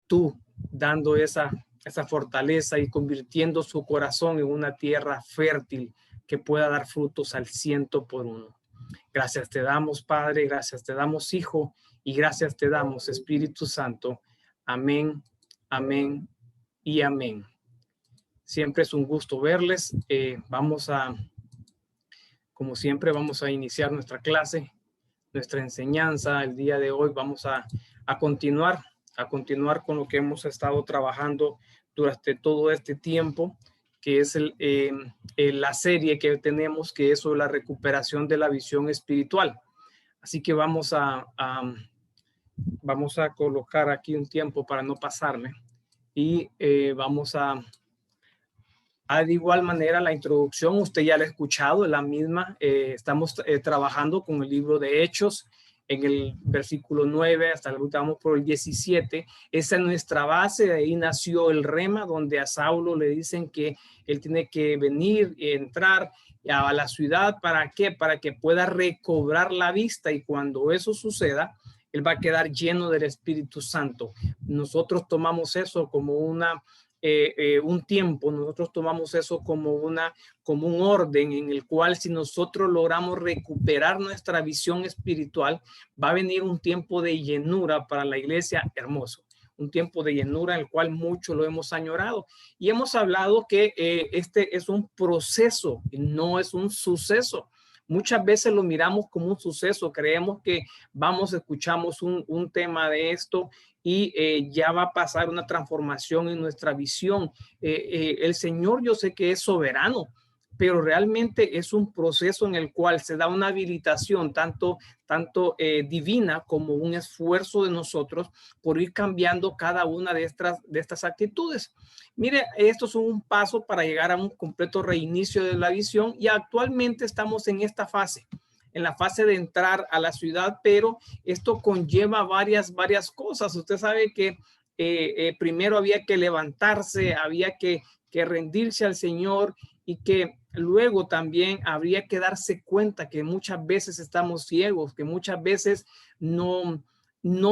tú dando esa fortaleza y convirtiendo su corazón en una tierra fértil que pueda dar frutos al 100%. Gracias te damos, Padre, gracias te damos, Hijo, y gracias te damos, Espíritu Santo. Amén, amén y amén. Siempre es un gusto verles. Como siempre, vamos a iniciar nuestra clase, nuestra enseñanza. El día de hoy vamos a continuar con lo que hemos estado trabajando durante todo este tiempo, que es la serie que tenemos, que es sobre la recuperación de la visión espiritual. Así que vamos a colocar aquí un tiempo para no pasarme y vamos a de igual manera, la introducción, usted ya la ha escuchado, es la misma. Estamos trabajando con el libro de Hechos en el versículo 9, hasta el vamos por el 17. Esa es nuestra base, de ahí nació el rema, donde a Saulo le dicen que él tiene que venir y entrar a la ciudad. ¿Para qué? Para que pueda recobrar la vista, y cuando eso suceda, él va a quedar lleno del Espíritu Santo. Nosotros tomamos eso como un tiempo, nosotros tomamos eso como un orden en el cual, si nosotros logramos recuperar nuestra visión espiritual, va a venir un tiempo de llenura para la iglesia hermoso, un tiempo de llenura en el cual mucho lo hemos añorado, y hemos hablado que este es un proceso, no es un suceso. Muchas veces lo miramos como un suceso, creemos que escuchamos un tema de esto y ya va a pasar una transformación en nuestra visión. El Señor, yo sé que es soberano, pero realmente es un proceso en el cual se da una habilitación tanto divina como un esfuerzo de nosotros por ir cambiando cada una de estas actitudes. Mire, esto es un paso para llegar a un completo reinicio de la visión, y actualmente estamos en esta fase, en la fase de entrar a la ciudad, pero esto conlleva varias cosas. Usted sabe que primero había que levantarse, había que rendirse al Señor, y que luego también habría que darse cuenta que muchas veces estamos ciegos, que muchas veces no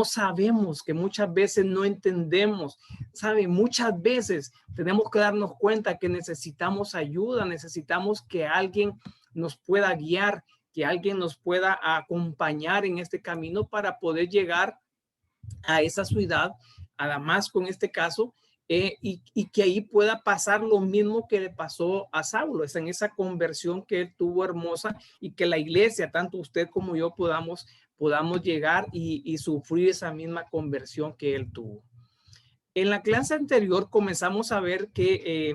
sabemos, que muchas veces no entendemos. ¿Sabe? Muchas veces tenemos que darnos cuenta que necesitamos ayuda, necesitamos que alguien nos pueda guiar, que alguien nos pueda acompañar en este camino para poder llegar a esa ciudad, a Damasco en este caso, y que ahí pueda pasar lo mismo que le pasó a Saulo, es en esa conversión que él tuvo hermosa, y que la iglesia, tanto usted como yo, podamos llegar y sufrir esa misma conversión que él tuvo. En la clase anterior comenzamos a ver que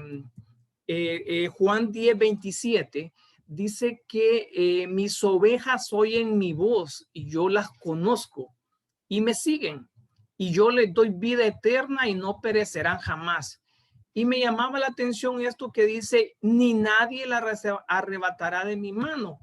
Juan 10:27 dice que mis ovejas oyen mi voz y yo las conozco y me siguen, y yo les doy vida eterna y no perecerán jamás. Y me llamaba la atención esto que dice, ni nadie la arrebatará de mi mano.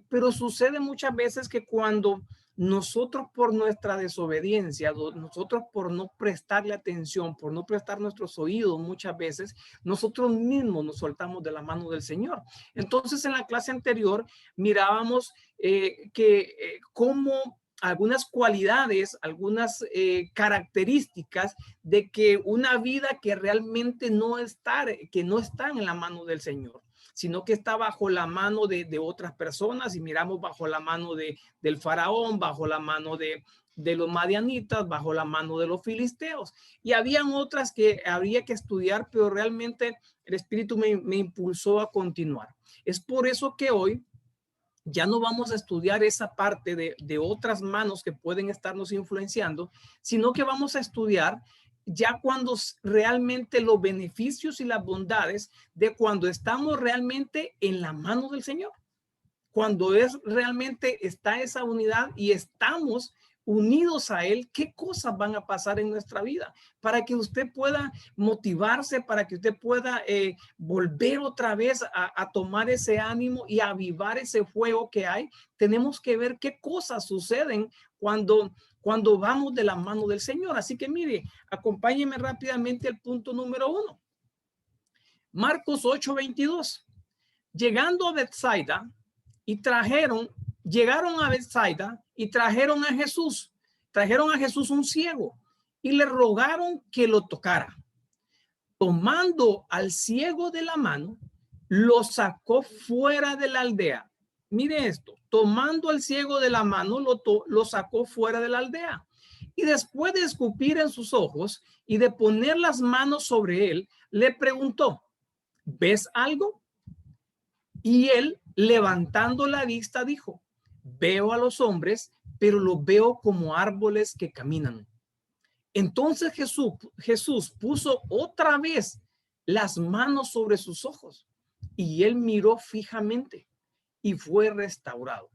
Pero sucede muchas veces que cuando nosotros, por nuestra desobediencia, nosotros por no prestarle atención, por no prestar nuestros oídos, muchas veces nosotros mismos nos soltamos de la mano del Señor. Entonces, en la clase anterior mirábamos cómo algunas cualidades, algunas características de que una vida que realmente no está en la mano del Señor, sino que está bajo la mano de otras personas, y miramos bajo la mano del faraón, bajo la mano de los madianitas, bajo la mano de los filisteos, y habían otras que habría que estudiar, pero realmente el Espíritu me impulsó a continuar. Es por eso que hoy ya no vamos a estudiar esa parte de otras manos que pueden estarnos influenciando, sino que vamos a estudiar ya cuando realmente los beneficios y las bondades de cuando estamos realmente en la mano del Señor, cuando realmente está esa unidad y estamos unidos a Él, qué cosas van a pasar en nuestra vida, para que usted pueda motivarse, para que usted pueda volver otra vez a tomar ese ánimo y a avivar ese fuego que hay. Tenemos que ver qué cosas suceden cuando vamos de la mano del Señor. Así que mire, acompáñeme rápidamente al punto número 1. Marcos 8:22. Llegando a Bethsaida, llegaron a Bethsaida y trajeron a Jesús un ciego, y le rogaron que lo tocara. Tomando al ciego de la mano, lo sacó fuera de la aldea. Mire esto, tomando al ciego de la mano, lo sacó fuera de la aldea. Y después de escupir en sus ojos y de poner las manos sobre él, le preguntó, ¿ves algo? Y él, levantando la vista, dijo, veo a los hombres, pero los veo como árboles que caminan. Entonces Jesús puso otra vez las manos sobre sus ojos y él miró fijamente y fue restaurado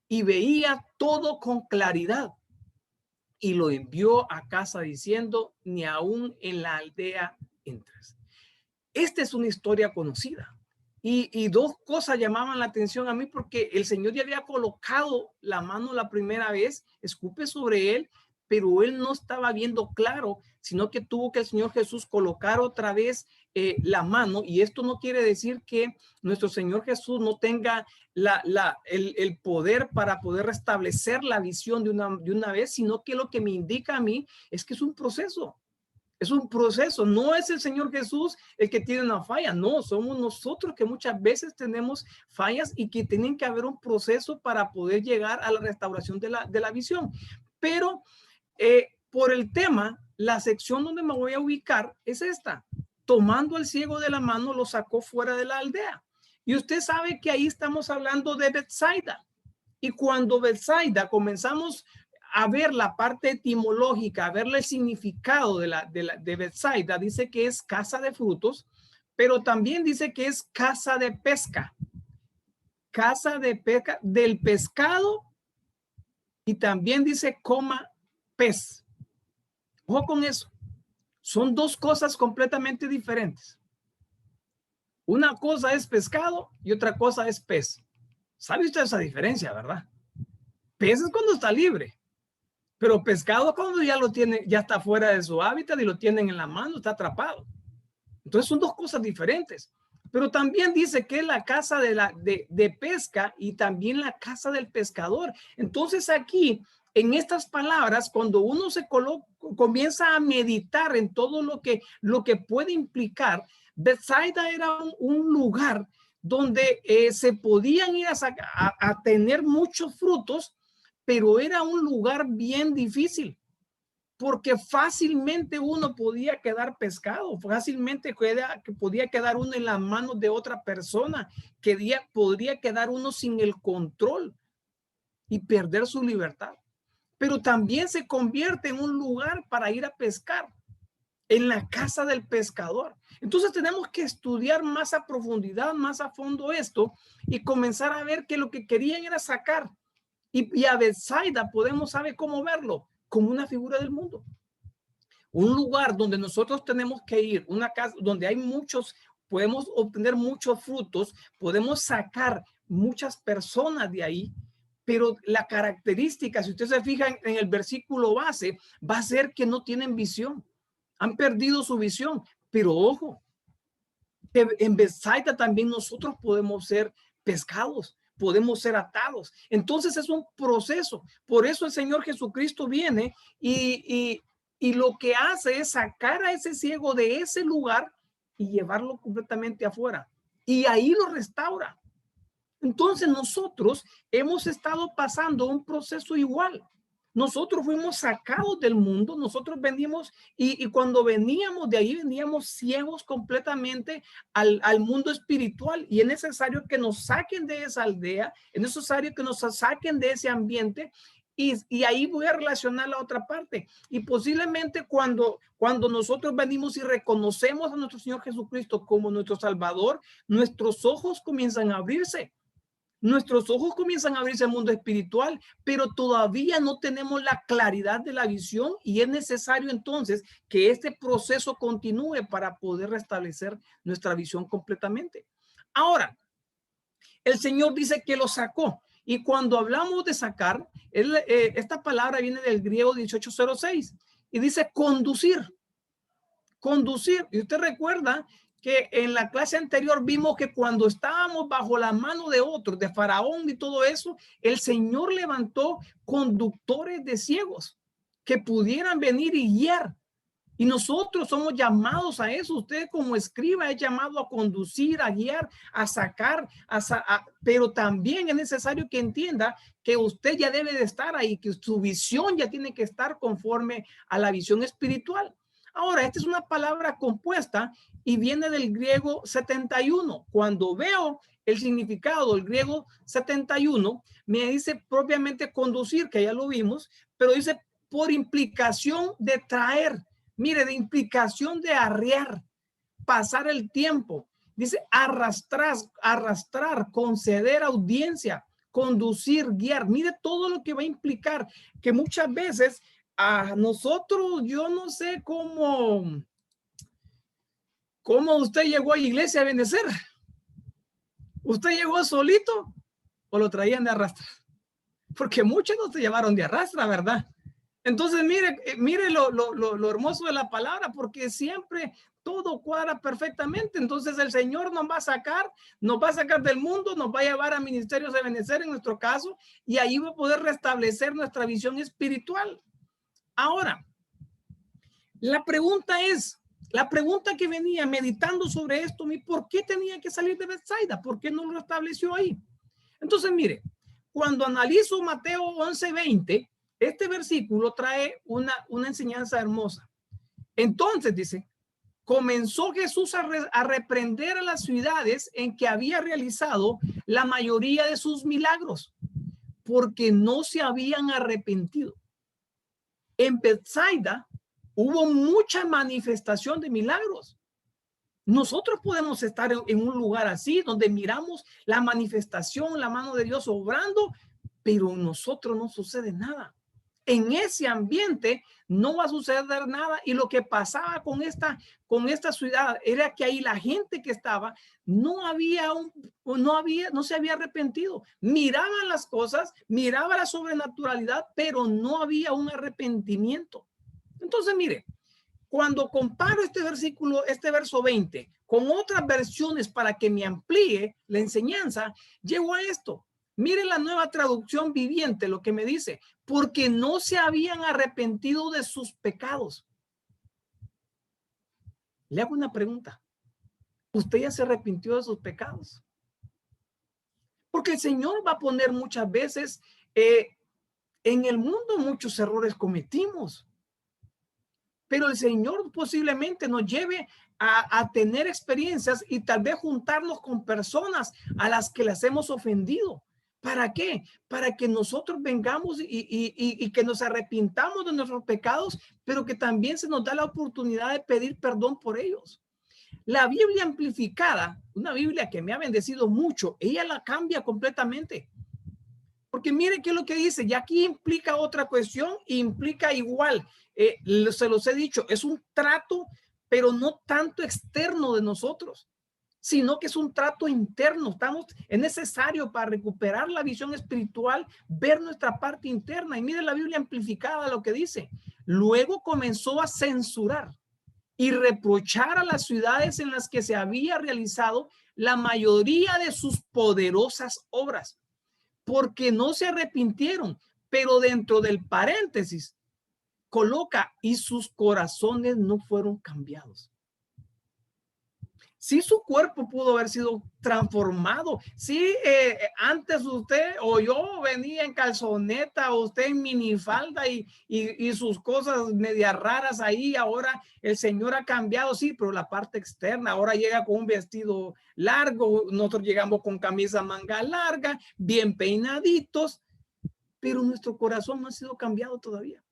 y veía todo con claridad y lo envió a casa diciendo, ni aún en la aldea entras. Esta es una historia conocida. Y dos cosas llamaban la atención a mí porque el Señor ya había colocado la mano la primera vez, escupe sobre él, pero él no estaba viendo claro, sino que tuvo que el Señor Jesús colocar otra vez la mano. Y esto no quiere decir que nuestro Señor Jesús no tenga el poder para poder restablecer la visión de una vez, sino que lo que me indica a mí es que es un proceso. Es un proceso, no es el Señor Jesús el que tiene una falla, no, somos nosotros que muchas veces tenemos fallas y que tienen que haber un proceso para poder llegar a la restauración de la visión. Pero por el tema, la sección donde me voy a ubicar es esta. Tomando al ciego de la mano, lo sacó fuera de la aldea. Y usted sabe que ahí estamos hablando de Bethsaida. Y cuando Bethsaida comenzamos a ver la parte etimológica, a ver el significado de Bethsaida, dice que es casa de frutos, pero también dice que es casa de pesca del pescado, y también dice coma pez. Ojo con eso, son dos cosas completamente diferentes. Una cosa es pescado y otra cosa es pez. ¿Sabe usted esa diferencia, verdad? Pez es cuando está libre. Pero pescado cuando ya lo tiene, ya está fuera de su hábitat y lo tienen en la mano, está atrapado. Entonces son dos cosas diferentes. Pero también dice que es la casa de pesca y también la casa del pescador. Entonces aquí, en estas palabras, cuando uno comienza a meditar en todo lo que puede implicar, Bethsaida era un lugar donde se podían ir a tener muchos frutos, pero era un lugar bien difícil porque fácilmente uno podía quedar pescado, fácilmente podía quedar uno en las manos de otra persona, podría quedar uno sin el control y perder su libertad. Pero también se convierte en un lugar para ir a pescar, en la casa del pescador. Entonces tenemos que estudiar más a profundidad, más a fondo esto y comenzar a ver que lo que querían era sacar. Y a Bethsaida podemos saber cómo verlo, como una figura del mundo. Un lugar donde nosotros tenemos que ir, una casa donde hay podemos obtener muchos frutos, podemos sacar muchas personas de ahí, pero la característica, si usted se fija en el versículo base, va a ser que no tienen visión, han perdido su visión, pero ojo, que en Bethsaida también nosotros podemos ser pescados, podemos ser atados. Entonces es un proceso. Por eso el Señor Jesucristo viene y lo que hace es sacar a ese ciego de ese lugar y llevarlo completamente afuera. Y ahí lo restaura. Entonces nosotros hemos estado pasando un proceso igual. Nosotros fuimos sacados del mundo, nosotros venimos y cuando veníamos de ahí, veníamos ciegos completamente al mundo espiritual y es necesario que nos saquen de esa aldea, es necesario que nos saquen de ese ambiente y ahí voy a relacionar la otra parte. Y posiblemente cuando nosotros venimos y reconocemos a nuestro Señor Jesucristo como nuestro Salvador, nuestros ojos comienzan a abrirse. Nuestros ojos comienzan a abrirse al mundo espiritual, pero todavía no tenemos la claridad de la visión y es necesario entonces que este proceso continúe para poder restablecer nuestra visión completamente. Ahora, el Señor dice que lo sacó y cuando hablamos de sacar, esta palabra viene del griego 1806 y dice conducir. Conducir. Y usted recuerda que en la clase anterior vimos que cuando estábamos bajo la mano de otros, de Faraón y todo eso, el Señor levantó conductores de ciegos que pudieran venir y guiar. Y nosotros somos llamados a eso. Usted como escriba es llamado a conducir, a guiar, a sacar, pero también es necesario que entienda que usted ya debe de estar ahí, que su visión ya tiene que estar conforme a la visión espiritual. Ahora, esta es una palabra compuesta y viene del griego 71. Cuando veo el significado del griego 71, me dice propiamente conducir, que ya lo vimos, pero dice por implicación de traer. Mire, de implicación de arrear, pasar el tiempo. Dice arrastrar, conceder audiencia, conducir, guiar. Mire todo lo que va a implicar, que muchas veces a nosotros, yo no sé cómo usted llegó a la iglesia a benecer. ¿Usted llegó solito o lo traían de arrastra? Porque muchos no se llevaron de arrastra, ¿verdad? Entonces, mire lo hermoso de la palabra, porque siempre todo cuadra perfectamente. Entonces, el Señor nos va a sacar del mundo, nos va a llevar a ministerios de benecer en nuestro caso, y ahí va a poder restablecer nuestra visión espiritual. Ahora, la pregunta que venía meditando sobre esto, ¿por qué tenía que salir de Bethsaida? ¿Por qué no lo estableció ahí? Entonces, mire, cuando analizo Mateo 11:20, este versículo trae una enseñanza hermosa. Entonces dice, comenzó Jesús a reprender a las ciudades en que había realizado la mayoría de sus milagros, porque no se habían arrepentido. En Bethsaida hubo mucha manifestación de milagros. Nosotros podemos estar en un lugar así, donde miramos la manifestación, la mano de Dios obrando, pero en nosotros no sucede nada. En ese ambiente no va a suceder nada. Y lo que pasaba con esta ciudad era que ahí la gente que estaba no se había arrepentido. Miraban las cosas, miraba la sobrenaturalidad, pero no había un arrepentimiento. Entonces, mire, cuando comparo este verso 20, con otras versiones para que me amplíe la enseñanza, llego a esto. Mire la Nueva Traducción Viviente, lo que me dice, porque no se habían arrepentido de sus pecados. Le hago una pregunta. ¿Usted ya se arrepintió de sus pecados? Porque el Señor va a poner muchas veces, en el mundo muchos errores cometimos. Pero el Señor posiblemente nos lleve a tener experiencias y tal vez juntarnos con personas a las que las hemos ofendido. ¿Para qué? Para que nosotros vengamos y que nos arrepintamos de nuestros pecados, pero que también se nos da la oportunidad de pedir perdón por ellos. La Biblia amplificada, una Biblia que me ha bendecido mucho, ella la cambia completamente. Porque mire qué es lo que dice, y aquí implica otra cuestión, implica igual, se los he dicho, es un trato, pero no tanto externo de nosotros, sino que es un trato interno. Es necesario para recuperar la visión espiritual, ver nuestra parte interna. Y mire la Biblia amplificada lo que dice. Luego comenzó a censurar y reprochar a las ciudades en las que se había realizado la mayoría de sus poderosas obras, porque no se arrepintieron, pero dentro del paréntesis coloca y sus corazones no fueron cambiados. Sí, su cuerpo pudo haber sido transformado. Sí, antes usted o yo venía en calzoneta, o usted en minifalda y sus cosas medias raras ahí. Ahora el Señor ha cambiado, sí, pero la parte externa, ahora llega con un vestido largo, nosotros llegamos con camisa manga larga, bien peinaditos, pero nuestro corazón no ha sido cambiado todavía.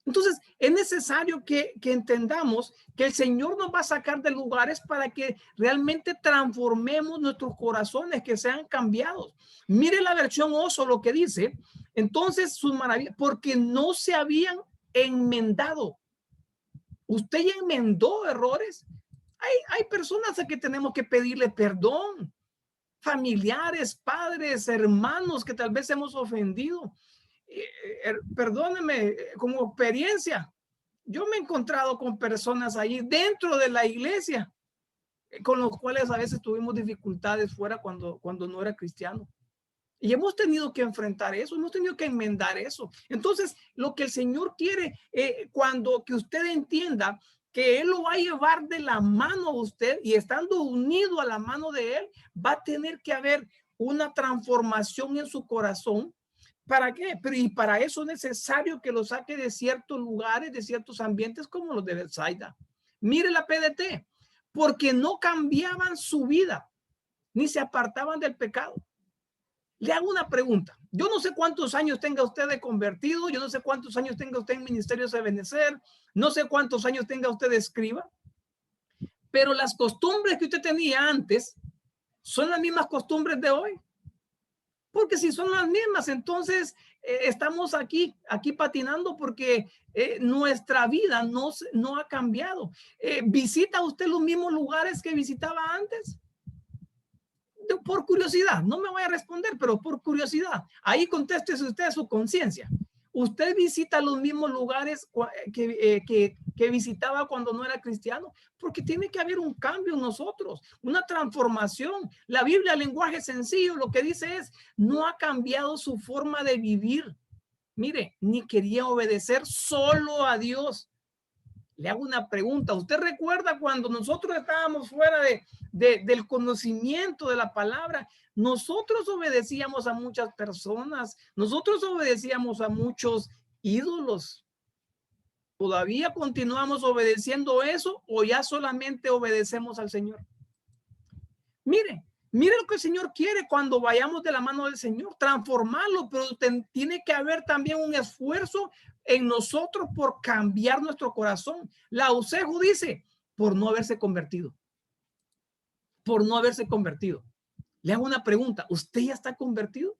Entonces, es necesario que entendamos que el Señor nos va a sacar de lugares para que realmente transformemos nuestros corazones, que sean cambiados. Mire la versión Oso lo que dice. Entonces, sus maravillas, porque no se habían enmendado. ¿Usted ya enmendó errores? Hay personas a que tenemos que pedirle perdón. Familiares, padres, hermanos que tal vez hemos ofendido. Perdóneme, como experiencia, yo me he encontrado con personas allí dentro de la iglesia con los cuales a veces tuvimos dificultades fuera cuando no era cristiano. Y hemos tenido que enfrentar eso, hemos tenido que enmendar eso. Entonces, lo que el Señor quiere, cuando que usted entienda que Él lo va a llevar de la mano a usted y estando unido a la mano de Él, va a tener que haber una transformación en su corazón. ¿Para qué? Pero y para eso es necesario que lo saque de ciertos lugares, de ciertos ambientes como los de Bethsaida. Mire la PDT, porque no cambiaban su vida, ni se apartaban del pecado. Le hago una pregunta. Yo no sé cuántos años tenga usted de convertido, yo no sé cuántos años tenga usted en Ministerios de Benecer, no sé cuántos años tenga usted de escriba, pero las costumbres que usted tenía antes son las mismas costumbres de hoy. Porque si son las mismas, entonces estamos aquí patinando porque nuestra vida no ha cambiado. ¿Visita usted los mismos lugares que visitaba antes? Por curiosidad, no me voy a responder, pero por curiosidad, ahí contéstese usted a su conciencia. ¿Usted visita los mismos lugares que visitaba cuando no era cristiano? Porque tiene que haber un cambio en nosotros, una transformación. La Biblia, el lenguaje sencillo, lo que dice es, no ha cambiado su forma de vivir. Mire, ni quería obedecer solo a Dios. Le hago una pregunta. ¿Usted recuerda cuando nosotros estábamos fuera del conocimiento de la palabra? Nosotros obedecíamos a muchas personas. Nosotros obedecíamos a muchos ídolos. ¿Todavía continuamos obedeciendo eso o ya solamente obedecemos al Señor? Mire lo que el Señor quiere cuando vayamos de la mano del Señor, transformarlo, pero tiene que haber también un esfuerzo en nosotros por cambiar nuestro corazón. La Usejo dice, por no haberse convertido. Por no haberse convertido. Le hago una pregunta, ¿usted ya está convertido?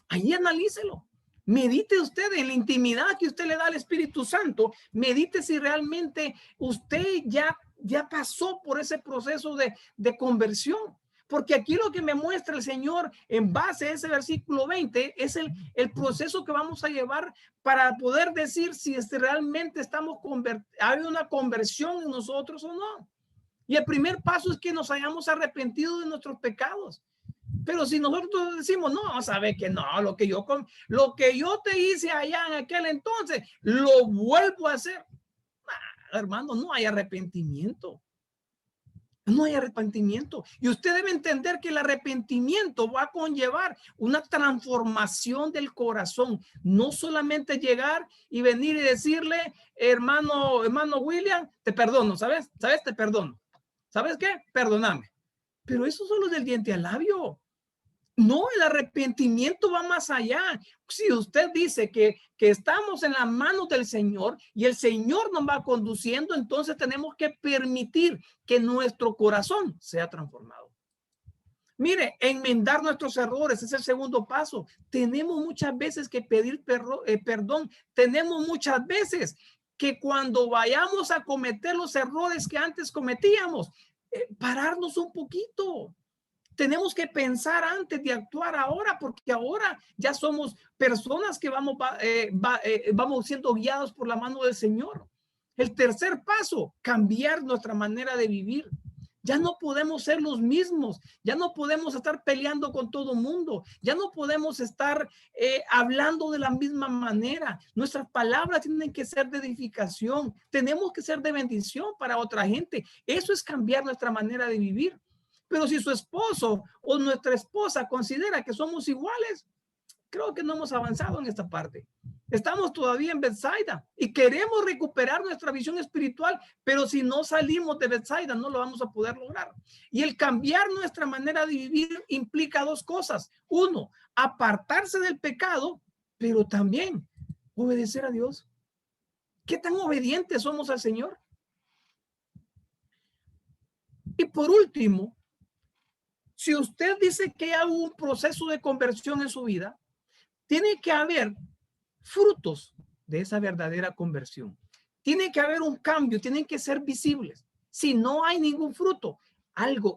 Ahí analícelo. Medite usted en la intimidad que usted le da al Espíritu Santo. Medite si realmente usted ya pasó por ese proceso de conversión. Porque aquí lo que me muestra el Señor en base a ese versículo 20 es el proceso que vamos a llevar para poder decir si realmente hay una conversión en nosotros o no. Y el primer paso es que nos hayamos arrepentido de nuestros pecados. Pero si nosotros decimos, no, sabe que no, lo que yo te hice allá en aquel entonces, lo vuelvo a hacer. Hermano, no hay arrepentimiento. No hay arrepentimiento. Y usted debe entender que el arrepentimiento va a conllevar una transformación del corazón. No solamente llegar y venir y decirle, hermano William, te perdono, ¿sabes? Te perdono. ¿Sabes qué? Perdóname. Pero eso solo es del diente al labio. No, el arrepentimiento va más allá. Si usted dice que estamos en las manos del Señor y el Señor nos va conduciendo, entonces tenemos que permitir que nuestro corazón sea transformado. Mire, enmendar nuestros errores es el segundo paso. Tenemos muchas veces que pedir perdón. Tenemos muchas veces que cuando vayamos a cometer los errores que antes cometíamos, pararnos un poquito. Tenemos que pensar antes de actuar ahora, porque ahora ya somos personas que vamos siendo guiados por la mano del Señor. El tercer paso, cambiar nuestra manera de vivir. Ya no podemos ser los mismos, ya no podemos estar peleando con todo el mundo, ya no podemos estar hablando de la misma manera. Nuestras palabras tienen que ser de edificación, tenemos que ser de bendición para otra gente. Eso es cambiar nuestra manera de vivir. Pero si su esposo o nuestra esposa considera que somos iguales, creo que no hemos avanzado en esta parte. Estamos todavía en Bethsaida y queremos recuperar nuestra visión espiritual, pero si no salimos de Bethsaida no lo vamos a poder lograr. Y el cambiar nuestra manera de vivir implica dos cosas. Uno, apartarse del pecado, pero también obedecer a Dios. ¿Qué tan obedientes somos al Señor? Y por último, si usted dice que hay un proceso de conversión en su vida, tiene que haber frutos de esa verdadera conversión. Tiene que haber un cambio, tienen que ser visibles. Si no hay ningún fruto,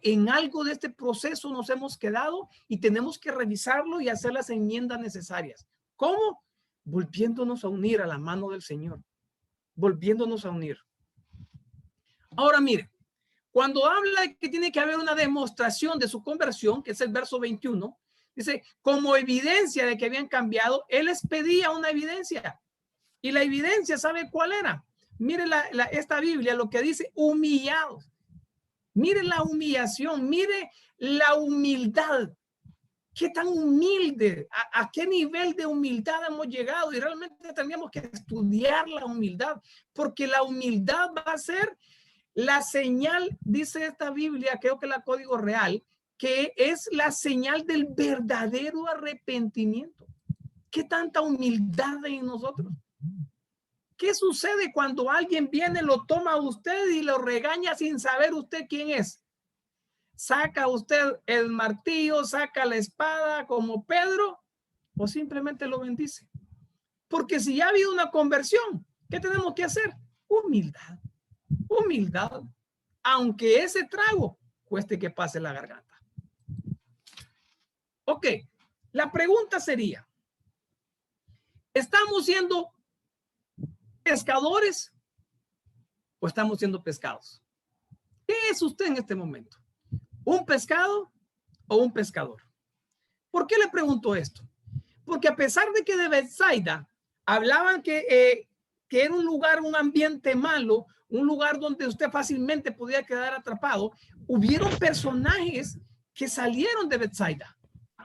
en algo de este proceso nos hemos quedado y tenemos que revisarlo y hacer las enmiendas necesarias. ¿Cómo? Volviéndonos a unir a la mano del Señor. Volviéndonos a unir. Ahora, mire, Cuando habla de que tiene que haber una demostración de su conversión, que es el verso 21, dice, como evidencia de que habían cambiado, él les pedía una evidencia. Y la evidencia, ¿sabe cuál era? Mire esta Biblia, lo que dice, humillados. Mire la humillación, mire la humildad. ¿Qué tan humilde? ¿A qué nivel de humildad hemos llegado? Y realmente tendríamos que estudiar la humildad, porque la humildad va a ser la señal, dice esta Biblia, creo que la Código Real, que es la señal del verdadero arrepentimiento. ¿Qué tanta humildad hay en nosotros? ¿Qué sucede cuando alguien viene, lo toma a usted y lo regaña sin saber usted quién es? ¿Saca usted el martillo, saca la espada como Pedro o simplemente lo bendice? Porque si ya ha habido una conversión, ¿qué tenemos que hacer? Humildad, humildad, aunque ese trago cueste que pase la garganta. Ok, la pregunta sería, ¿estamos siendo pescadores o estamos siendo pescados? ¿Qué es usted en este momento? ¿Un pescado o un pescador? ¿Por qué le pregunto esto? Porque a pesar de que de Bethsaida hablaban que era un lugar, un ambiente malo, un lugar donde usted fácilmente podía quedar atrapado, hubieron personajes que salieron de Bethsaida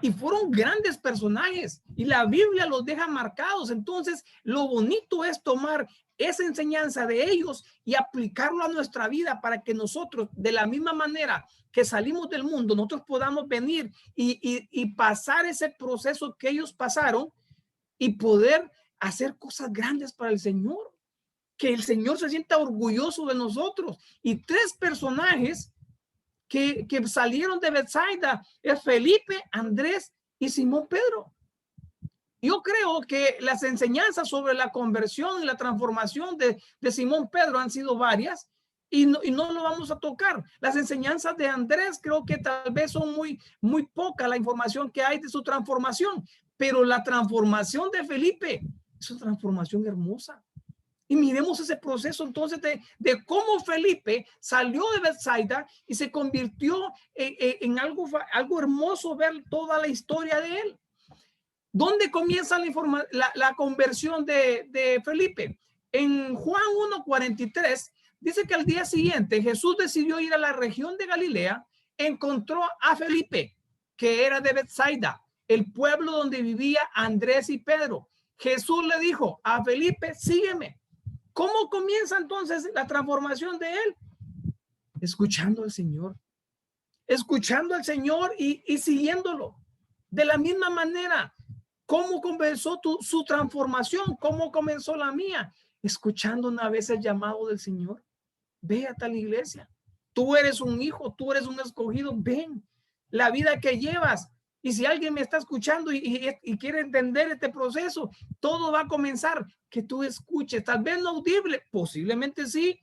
y fueron grandes personajes y la Biblia los deja marcados. Entonces, lo bonito es tomar esa enseñanza de ellos y aplicarlo a nuestra vida para que nosotros, de la misma manera que salimos del mundo, nosotros podamos venir y pasar ese proceso que ellos pasaron y poder hacer cosas grandes para el Señor, que el Señor se sienta orgulloso de nosotros. Y tres personajes que salieron de Bethsaida es Felipe, Andrés y Simón Pedro. Yo creo que las enseñanzas sobre la conversión y la transformación de Simón Pedro han sido varias y no lo vamos a tocar. Las enseñanzas de Andrés creo que tal vez son muy poca la información que hay de su transformación, pero la transformación de Felipe es una transformación hermosa. Y miremos ese proceso entonces de cómo Felipe salió de Bethsaida y se convirtió en algo hermoso ver toda la historia de él. ¿Dónde comienza la conversión de Felipe? En Juan 1:43 dice que al día siguiente Jesús decidió ir a la región de Galilea, encontró a Felipe, que era de Bethsaida, el pueblo donde vivía Andrés y Pedro. Jesús le dijo a Felipe, sígueme. ¿Cómo comienza entonces la transformación de él? Escuchando al Señor, y siguiéndolo. De la misma manera, ¿cómo comenzó su transformación? ¿Cómo comenzó la mía? Escuchando una vez el llamado del Señor. Ve a tal iglesia. Tú eres un hijo, tú eres un escogido. Ven, la vida que llevas. Y si alguien me está escuchando y quiere entender este proceso, todo va a comenzar que tú escuches. Tal vez no audible, posiblemente sí,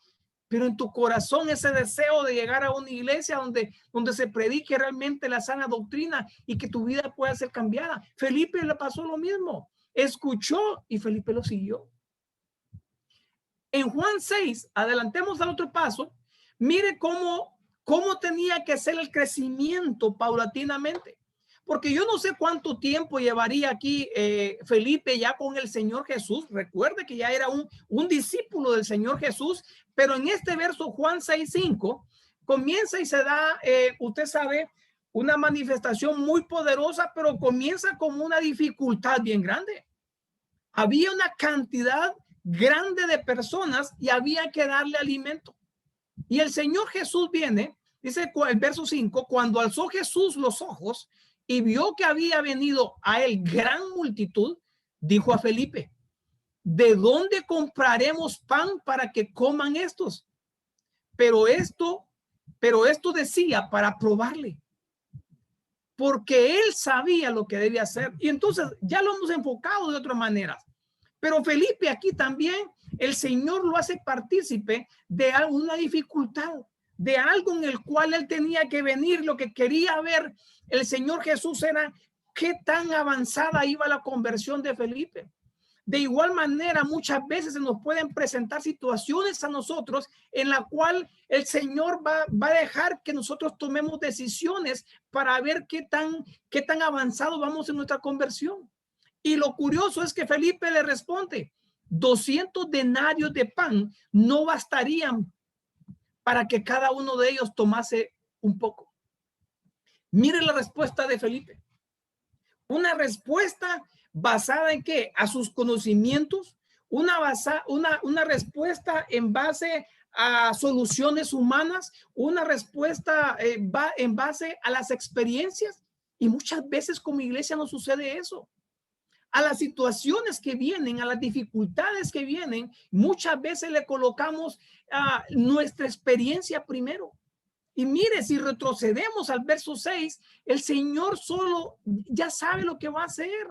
pero en tu corazón ese deseo de llegar a una iglesia donde se predique realmente la sana doctrina y que tu vida pueda ser cambiada. Felipe le pasó lo mismo. Escuchó y Felipe lo siguió. En Juan 6, adelantemos al otro paso, mire cómo tenía que ser el crecimiento paulatinamente. Porque yo no sé cuánto tiempo llevaría aquí Felipe ya con el Señor Jesús. Recuerde que ya era un discípulo del Señor Jesús, pero en este verso Juan 6:5 comienza y se da, usted sabe, una manifestación muy poderosa, pero comienza con una dificultad bien grande. Había una cantidad grande de personas y había que darle alimento. Y el Señor Jesús viene, dice el verso 5, cuando alzó Jesús los ojos y vio que había venido a él gran multitud, dijo a Felipe, ¿de dónde compraremos pan para que coman estos? Pero esto decía para probarle, porque él sabía lo que debía hacer. Y entonces ya lo hemos enfocado de otra manera. Pero Felipe aquí también, el Señor lo hace partícipe de alguna dificultad, de algo en el cual él tenía que venir. Lo que quería ver el Señor Jesús era qué tan avanzada iba la conversión de Felipe. De igual manera, muchas veces se nos pueden presentar situaciones a nosotros en la cual el Señor va a dejar que nosotros tomemos decisiones para ver qué tan avanzado vamos en nuestra conversión. Y lo curioso es que Felipe le responde, 200 denarios de pan no bastarían para que cada uno de ellos tomase un poco. Mire la respuesta de Felipe. Una respuesta basada en qué? A sus conocimientos, una respuesta en base a soluciones humanas, una respuesta en base a las experiencias. Y muchas veces como iglesia no sucede eso. A las situaciones que vienen, a las dificultades que vienen, muchas veces le colocamos nuestra experiencia primero. Y mire, si retrocedemos al verso 6, el Señor solo ya sabe lo que va a hacer.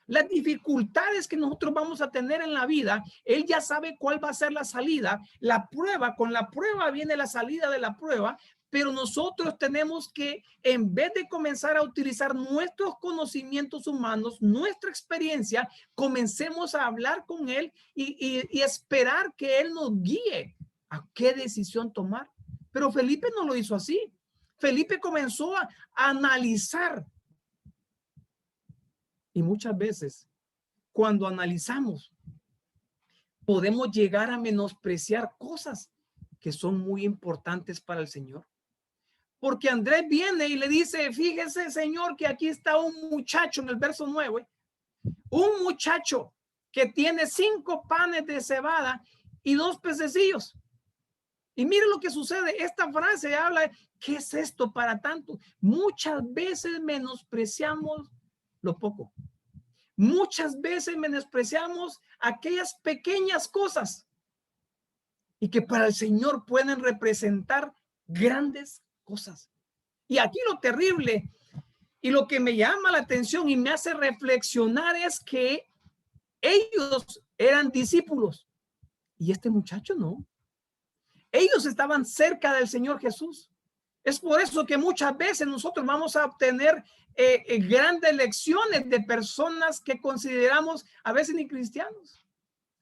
Las dificultades que nosotros vamos a tener en la vida, Él ya sabe cuál va a ser la salida. La prueba, con la prueba viene la salida de la prueba, pero nosotros tenemos que, en vez de comenzar a utilizar nuestros conocimientos humanos, nuestra experiencia, comencemos a hablar con Él y esperar que Él nos guíe a qué decisión tomar. Pero Felipe no lo hizo así. Felipe comenzó a analizar. Y muchas veces, cuando analizamos, podemos llegar a menospreciar cosas que son muy importantes para el Señor. Porque Andrés viene y le dice, fíjese, Señor, que aquí está un muchacho en el verso 9, un muchacho que tiene 5 panes de cebada y 2 pececillos. Y mire lo que sucede. Esta frase habla, ¿qué es esto para tanto? Muchas veces menospreciamos lo poco. Muchas veces menospreciamos aquellas pequeñas cosas y que para el Señor pueden representar grandes cosas. Y aquí lo terrible y lo que me llama la atención y me hace reflexionar es que ellos eran discípulos y este muchacho no. Ellos estaban cerca del Señor Jesús. Es por eso que muchas veces nosotros vamos a obtener grandes lecciones de personas que consideramos a veces ni cristianos.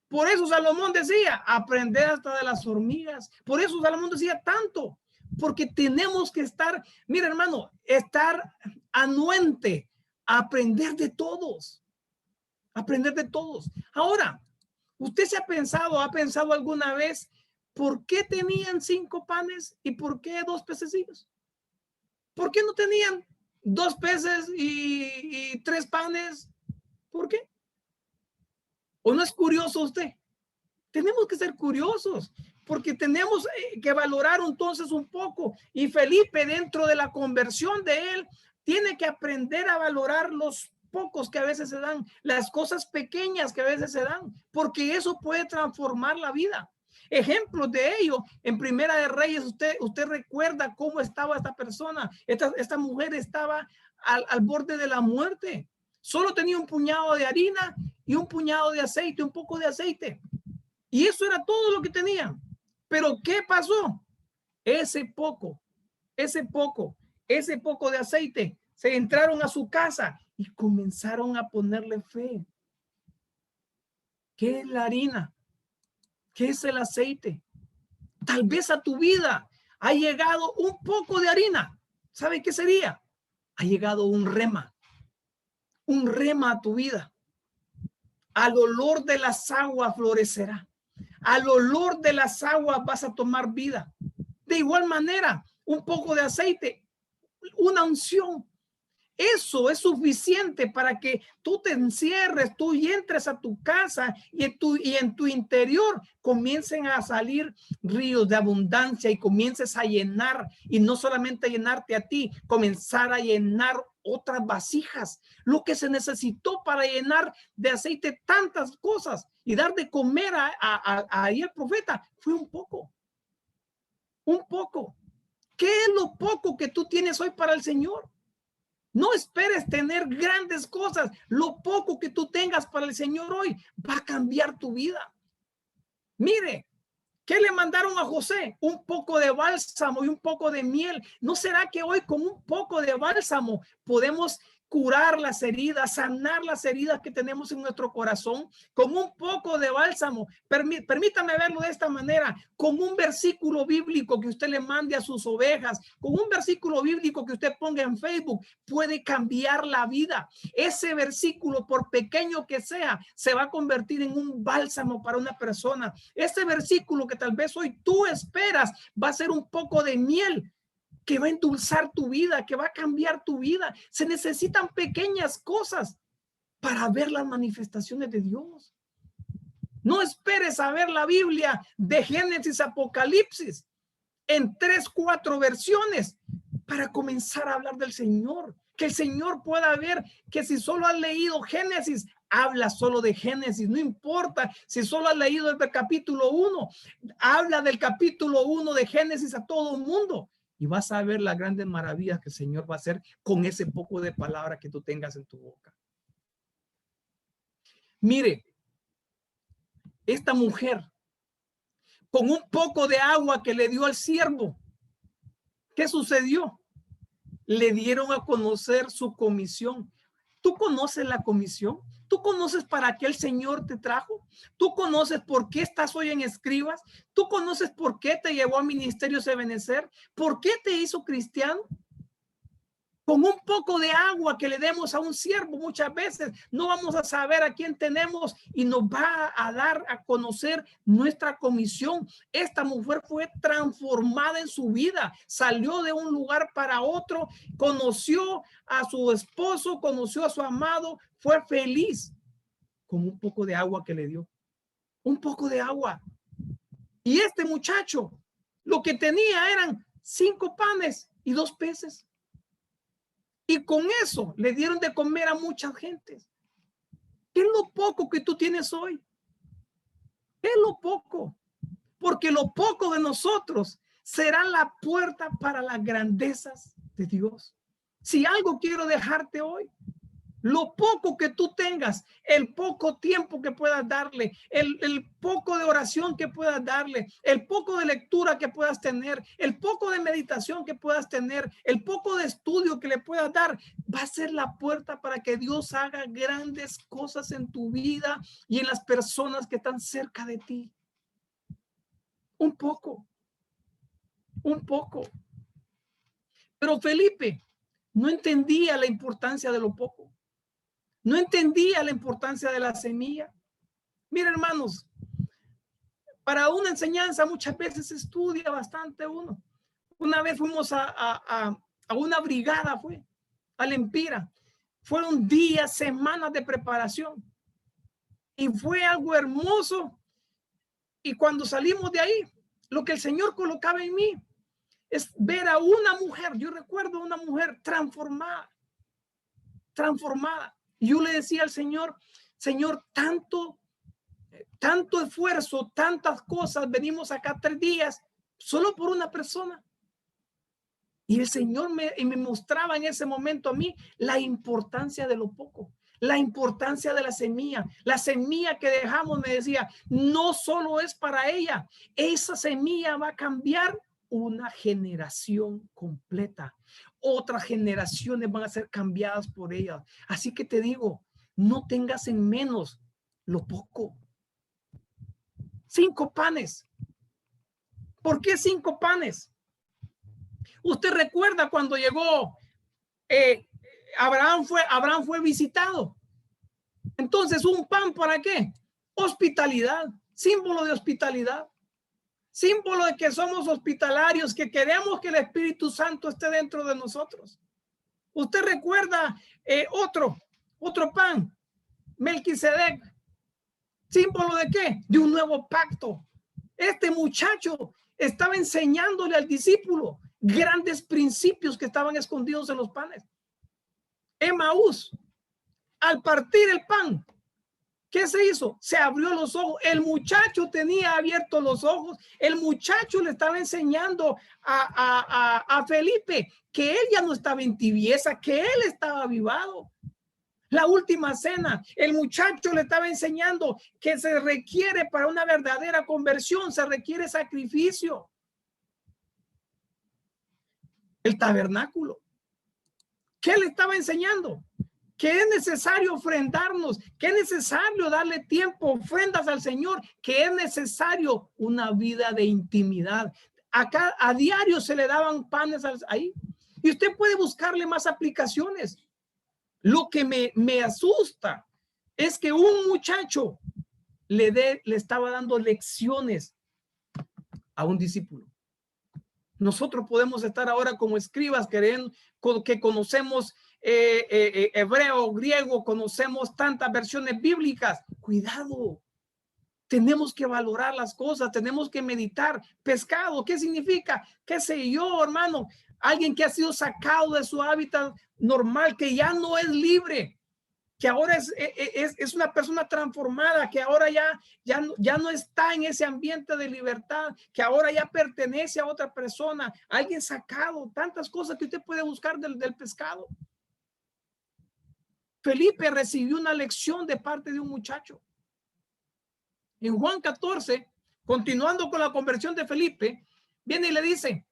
Por eso Salomón decía, aprender hasta de las hormigas. Por eso Salomón decía tanto, porque tenemos que estar, mira hermano, estar anuente, aprender de todos. Aprender de todos. Ahora, ¿usted se ha pensado alguna vez por qué tenían 5 panes y por qué 2 pececillos? ¿Por qué no tenían 2 peces y 3 panes? ¿Por qué? ¿O no es curioso usted? Tenemos que ser curiosos porque tenemos que valorar entonces un poco. Y Felipe, dentro de la conversión de él, tiene que aprender a valorar los pocos que a veces se dan, las cosas pequeñas que a veces se dan, porque eso puede transformar la vida. Ejemplos de ello, en Primera de Reyes, usted recuerda cómo estaba esta persona. Esta mujer estaba al borde de la muerte. Solo tenía un puñado de harina y un puñado de aceite, un poco de aceite. Y eso era todo lo que tenía. Pero ¿qué pasó? Ese poco de aceite, se entraron a su casa y comenzaron a ponerle fe. ¿Qué es la harina? ¿Qué es el aceite? Tal vez a tu vida ha llegado un poco de harina. ¿Sabe qué sería? Ha llegado un rema a tu vida. Al olor de las aguas florecerá. Al olor de las aguas vas a tomar vida. De igual manera, un poco de aceite, una unción. Eso es suficiente para que tú te encierres, tú y entres a tu casa y en tu interior comiencen a salir ríos de abundancia y comiences a llenar, y no solamente a llenarte a ti, comenzar a llenar otras vasijas. Lo que se necesitó para llenar de aceite tantas cosas y dar de comer ahí al profeta fue un poco. Un poco. ¿Qué es lo poco que tú tienes hoy para el Señor? No esperes tener grandes cosas. Lo poco que tú tengas para el Señor hoy va a cambiar tu vida. Mire, ¿qué le mandaron a José? Un poco de bálsamo y un poco de miel. ¿No será que hoy con un poco de bálsamo podemos curar las heridas, sanar las heridas que tenemos en nuestro corazón con un poco de bálsamo. Permítame verlo de esta manera, con un versículo bíblico que usted le mande a sus ovejas, con un versículo bíblico que usted ponga en Facebook, puede cambiar la vida. Ese versículo, por pequeño que sea, se va a convertir en un bálsamo para una persona. Ese versículo que tal vez hoy tú esperas va a ser un poco de miel que va a endulzar tu vida, que va a cambiar tu vida. Se necesitan pequeñas cosas para ver las manifestaciones de Dios. No esperes a ver la Biblia de Génesis a Apocalipsis en 3, 4 versiones para comenzar a hablar del Señor. Que el Señor pueda ver que si solo has leído Génesis, habla solo de Génesis. No importa si solo has leído el capítulo 1, habla del capítulo 1 de Génesis a todo el mundo. Y vas a ver las grandes maravillas que el Señor va a hacer con ese poco de palabra que tú tengas en tu boca. Mire, esta mujer, con un poco de agua que le dio al siervo, ¿qué sucedió? Le dieron a conocer su comisión. ¿Tú conoces la comisión? ¿Tú conoces para qué el Señor te trajo? ¿Tú conoces por qué estás hoy en Escribas? ¿Tú conoces por qué te llevó a Ministerios Ebenecer? ¿Por qué te hizo cristiano? Con un poco de agua que le demos a un siervo, muchas veces no vamos a saber a quién tenemos y nos va a dar a conocer nuestra comisión. Esta mujer fue transformada en su vida, salió de un lugar para otro, conoció a su esposo, conoció a su amado, fue feliz con un poco de agua que le dio. Un poco de agua. Y este muchacho, lo que tenía eran 5 panes y 2 peces. Y con eso le dieron de comer a mucha gente. ¿Qué es lo poco que tú tienes hoy? ¿Qué es lo poco? Porque lo poco de nosotros será la puerta para las grandezas de Dios. Si algo quiero dejarte hoy, lo poco que tú tengas, el poco tiempo que puedas darle, el poco de oración que puedas darle, el poco de lectura que puedas tener, el poco de meditación que puedas tener, el poco de estudio que le puedas dar, va a ser la puerta para que Dios haga grandes cosas en tu vida y en las personas que están cerca de ti. Un poco, un poco. Pero Felipe no entendía la importancia de lo poco. No entendía la importancia de la semilla. Mira, hermanos, para una enseñanza muchas veces se estudia bastante uno. Una vez fuimos a una brigada, fue al Empira. Fueron días, semanas de preparación. Y fue algo hermoso. Y cuando salimos de ahí, lo que el Señor colocaba en mí es ver a una mujer. Yo recuerdo a una mujer transformada. Y yo le decía al Señor, Señor, tanto esfuerzo, tantas cosas, venimos acá 3 días solo por una persona. Y el Señor me mostraba en ese momento a mí la importancia de lo poco, la importancia de la semilla que dejamos. Me decía, no solo es para ella, esa semilla va a cambiar una generación completa. Otras generaciones van a ser cambiadas por ella. Así que te digo, no tengas en menos lo poco. 5 panes. ¿Por qué 5 panes? Usted recuerda cuando llegó Abraham fue visitado. Entonces, ¿un pan para qué? Hospitalidad, símbolo de hospitalidad, símbolo de que somos hospitalarios, que queremos que el Espíritu Santo esté dentro de nosotros. Usted recuerda otro pan, Melquisedec, símbolo de qué? De un nuevo pacto. Este muchacho estaba enseñándole al discípulo grandes principios que estaban escondidos en los panes. Emaús, al partir el pan, ¿qué se hizo? Se abrió los ojos. El muchacho tenía abiertos los ojos. El muchacho le estaba enseñando a Felipe que él ya no estaba en tibieza, que él estaba avivado. La última cena, el muchacho le estaba enseñando que se requiere para una verdadera conversión, se requiere sacrificio. El tabernáculo. ¿Qué le estaba enseñando? Que es necesario ofrendarnos, que es necesario darle tiempo, ofrendas al Señor, que es necesario una vida de intimidad. Acá a diario se le daban panes ahí. Y usted puede buscarle más aplicaciones. Lo que me asusta es que un muchacho le estaba dando lecciones a un discípulo. Nosotros podemos estar ahora como escribas que conocemos hebreo, griego, conocemos tantas versiones bíblicas. Cuidado, tenemos que valorar las cosas, tenemos que meditar. Pescado, ¿qué significa? ¿Qué sé yo, hermano? Alguien que ha sido sacado de su hábitat normal, que ya no es libre, que ahora es una persona transformada, que ahora ya no está en ese ambiente de libertad, que ahora ya pertenece a otra persona, alguien sacado, tantas cosas que usted puede buscar del pescado. Felipe recibió una lección de parte de un muchacho. En Juan 14, continuando con la conversión de Felipe, viene y le dice,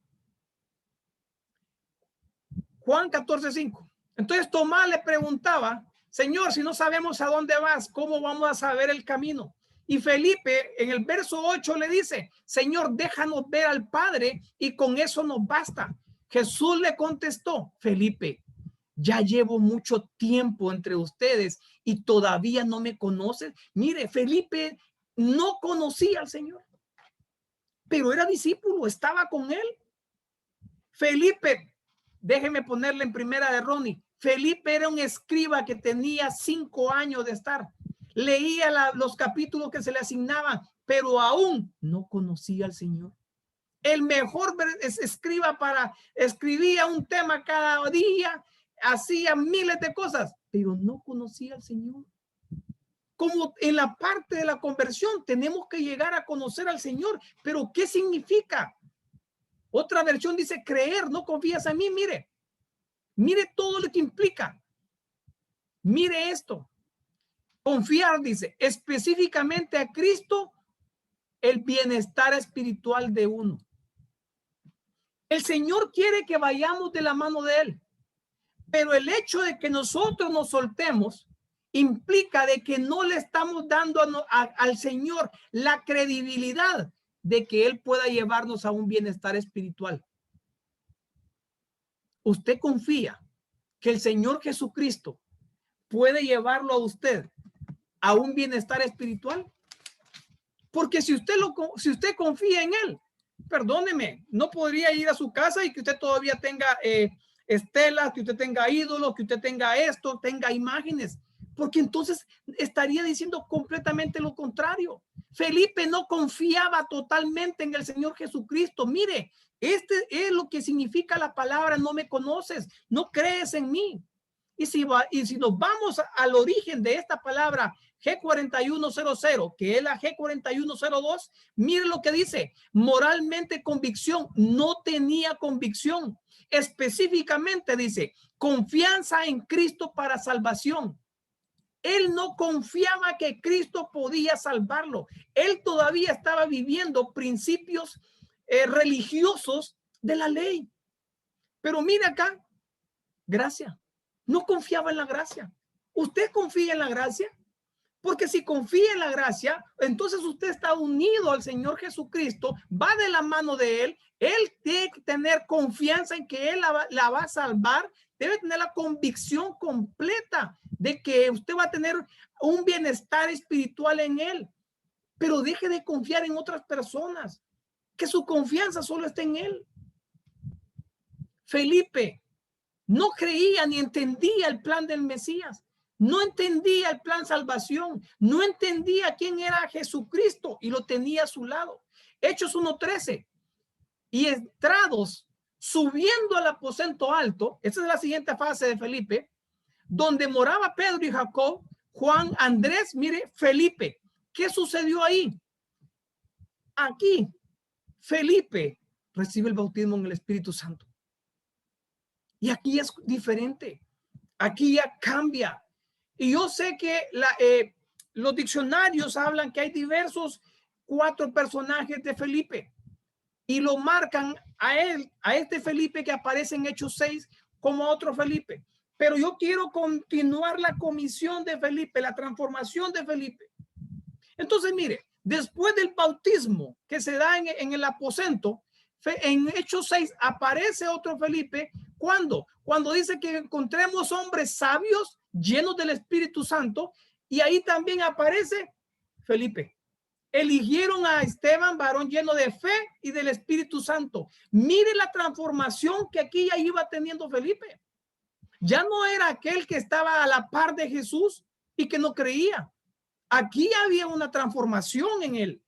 Juan 14:5. Entonces Tomás le preguntaba, Señor, si no sabemos a dónde vas, ¿cómo vamos a saber el camino? Y Felipe en el verso 8 le dice, Señor, déjanos ver al Padre y con eso nos basta. Jesús le contestó, Felipe, ya llevo mucho tiempo entre ustedes y todavía no me conocen. Mire, Felipe no conocía al Señor, pero era discípulo, estaba con él. Felipe, déjeme ponerle en primera de Ronnie. Felipe era un escriba que tenía 5 años de estar. Leía los capítulos que se le asignaban, pero aún no conocía al Señor. El mejor escriba escribía un tema cada día, hacía miles de cosas, pero no conocía al Señor. Como en la parte de la conversión, tenemos que llegar a conocer al Señor, pero ¿qué significa? Otra versión dice creer, no confías en mí. Mire todo lo que implica. Mire esto. Confiar, dice, específicamente a Cristo, el bienestar espiritual de uno. El Señor quiere que vayamos de la mano de Él, pero el hecho de que nosotros nos soltemos implica de que no le estamos dando al Señor la credibilidad de que Él pueda llevarnos a un bienestar espiritual. ¿Usted confía que el Señor Jesucristo puede llevarlo a usted a un bienestar espiritual? Porque si usted confía en Él, perdóneme, no podría ir a su casa y que usted todavía tenga estelas, que usted tenga ídolos, que usted tenga esto, tenga imágenes, porque entonces estaría diciendo completamente lo contrario. Felipe no confiaba totalmente en el Señor Jesucristo. Mire, este es lo que significa la palabra no me conoces, no crees en mí. Y si nos vamos al origen de esta palabra G4100, que es la G4102, mire lo que dice, moralmente convicción, no tenía convicción. Específicamente dice, confianza en Cristo para salvación. Él no confiaba que Cristo podía salvarlo. Él todavía estaba viviendo principios religiosos de la ley. Pero mira acá, gracia. No confiaba en la gracia. ¿Usted confía en la gracia? Porque si confía en la gracia, entonces usted está unido al Señor Jesucristo, va de la mano de Él. Él tiene que tener confianza en que Él la va a salvar. Debe tener la convicción completa de que usted va a tener un bienestar espiritual en Él. Pero deje de confiar en otras personas, que su confianza solo está en Él. Felipe no creía ni entendía el plan del Mesías. No entendía el plan salvación, no entendía quién era Jesucristo y lo tenía a su lado. Hechos 1:13. Y entrados, subiendo al aposento alto, esa es la siguiente fase de Felipe, donde moraba Pedro y Jacob, Juan, Andrés, mire, Felipe. ¿Qué sucedió ahí? Aquí, Felipe recibe el bautismo en el Espíritu Santo. Y aquí es diferente. Aquí ya cambia. Y yo sé que los diccionarios hablan que hay diversos 4 personajes de Felipe y lo marcan a él, a este Felipe que aparece en Hechos 6 como otro Felipe. pero yo quiero continuar la comisión de Felipe, la transformación de Felipe. Entonces, mire, después del bautismo que se da en el aposento, en Hechos 6 aparece otro Felipe. ¿Cuándo? Cuando dice que encontremos hombres sabios llenos del Espíritu Santo, y ahí también aparece Felipe. Eligieron a Esteban, varón lleno de fe y del Espíritu Santo. Mire la transformación que aquí ya iba teniendo Felipe. Ya no era aquel que estaba a la par de Jesús y que no creía. Aquí había una transformación en él.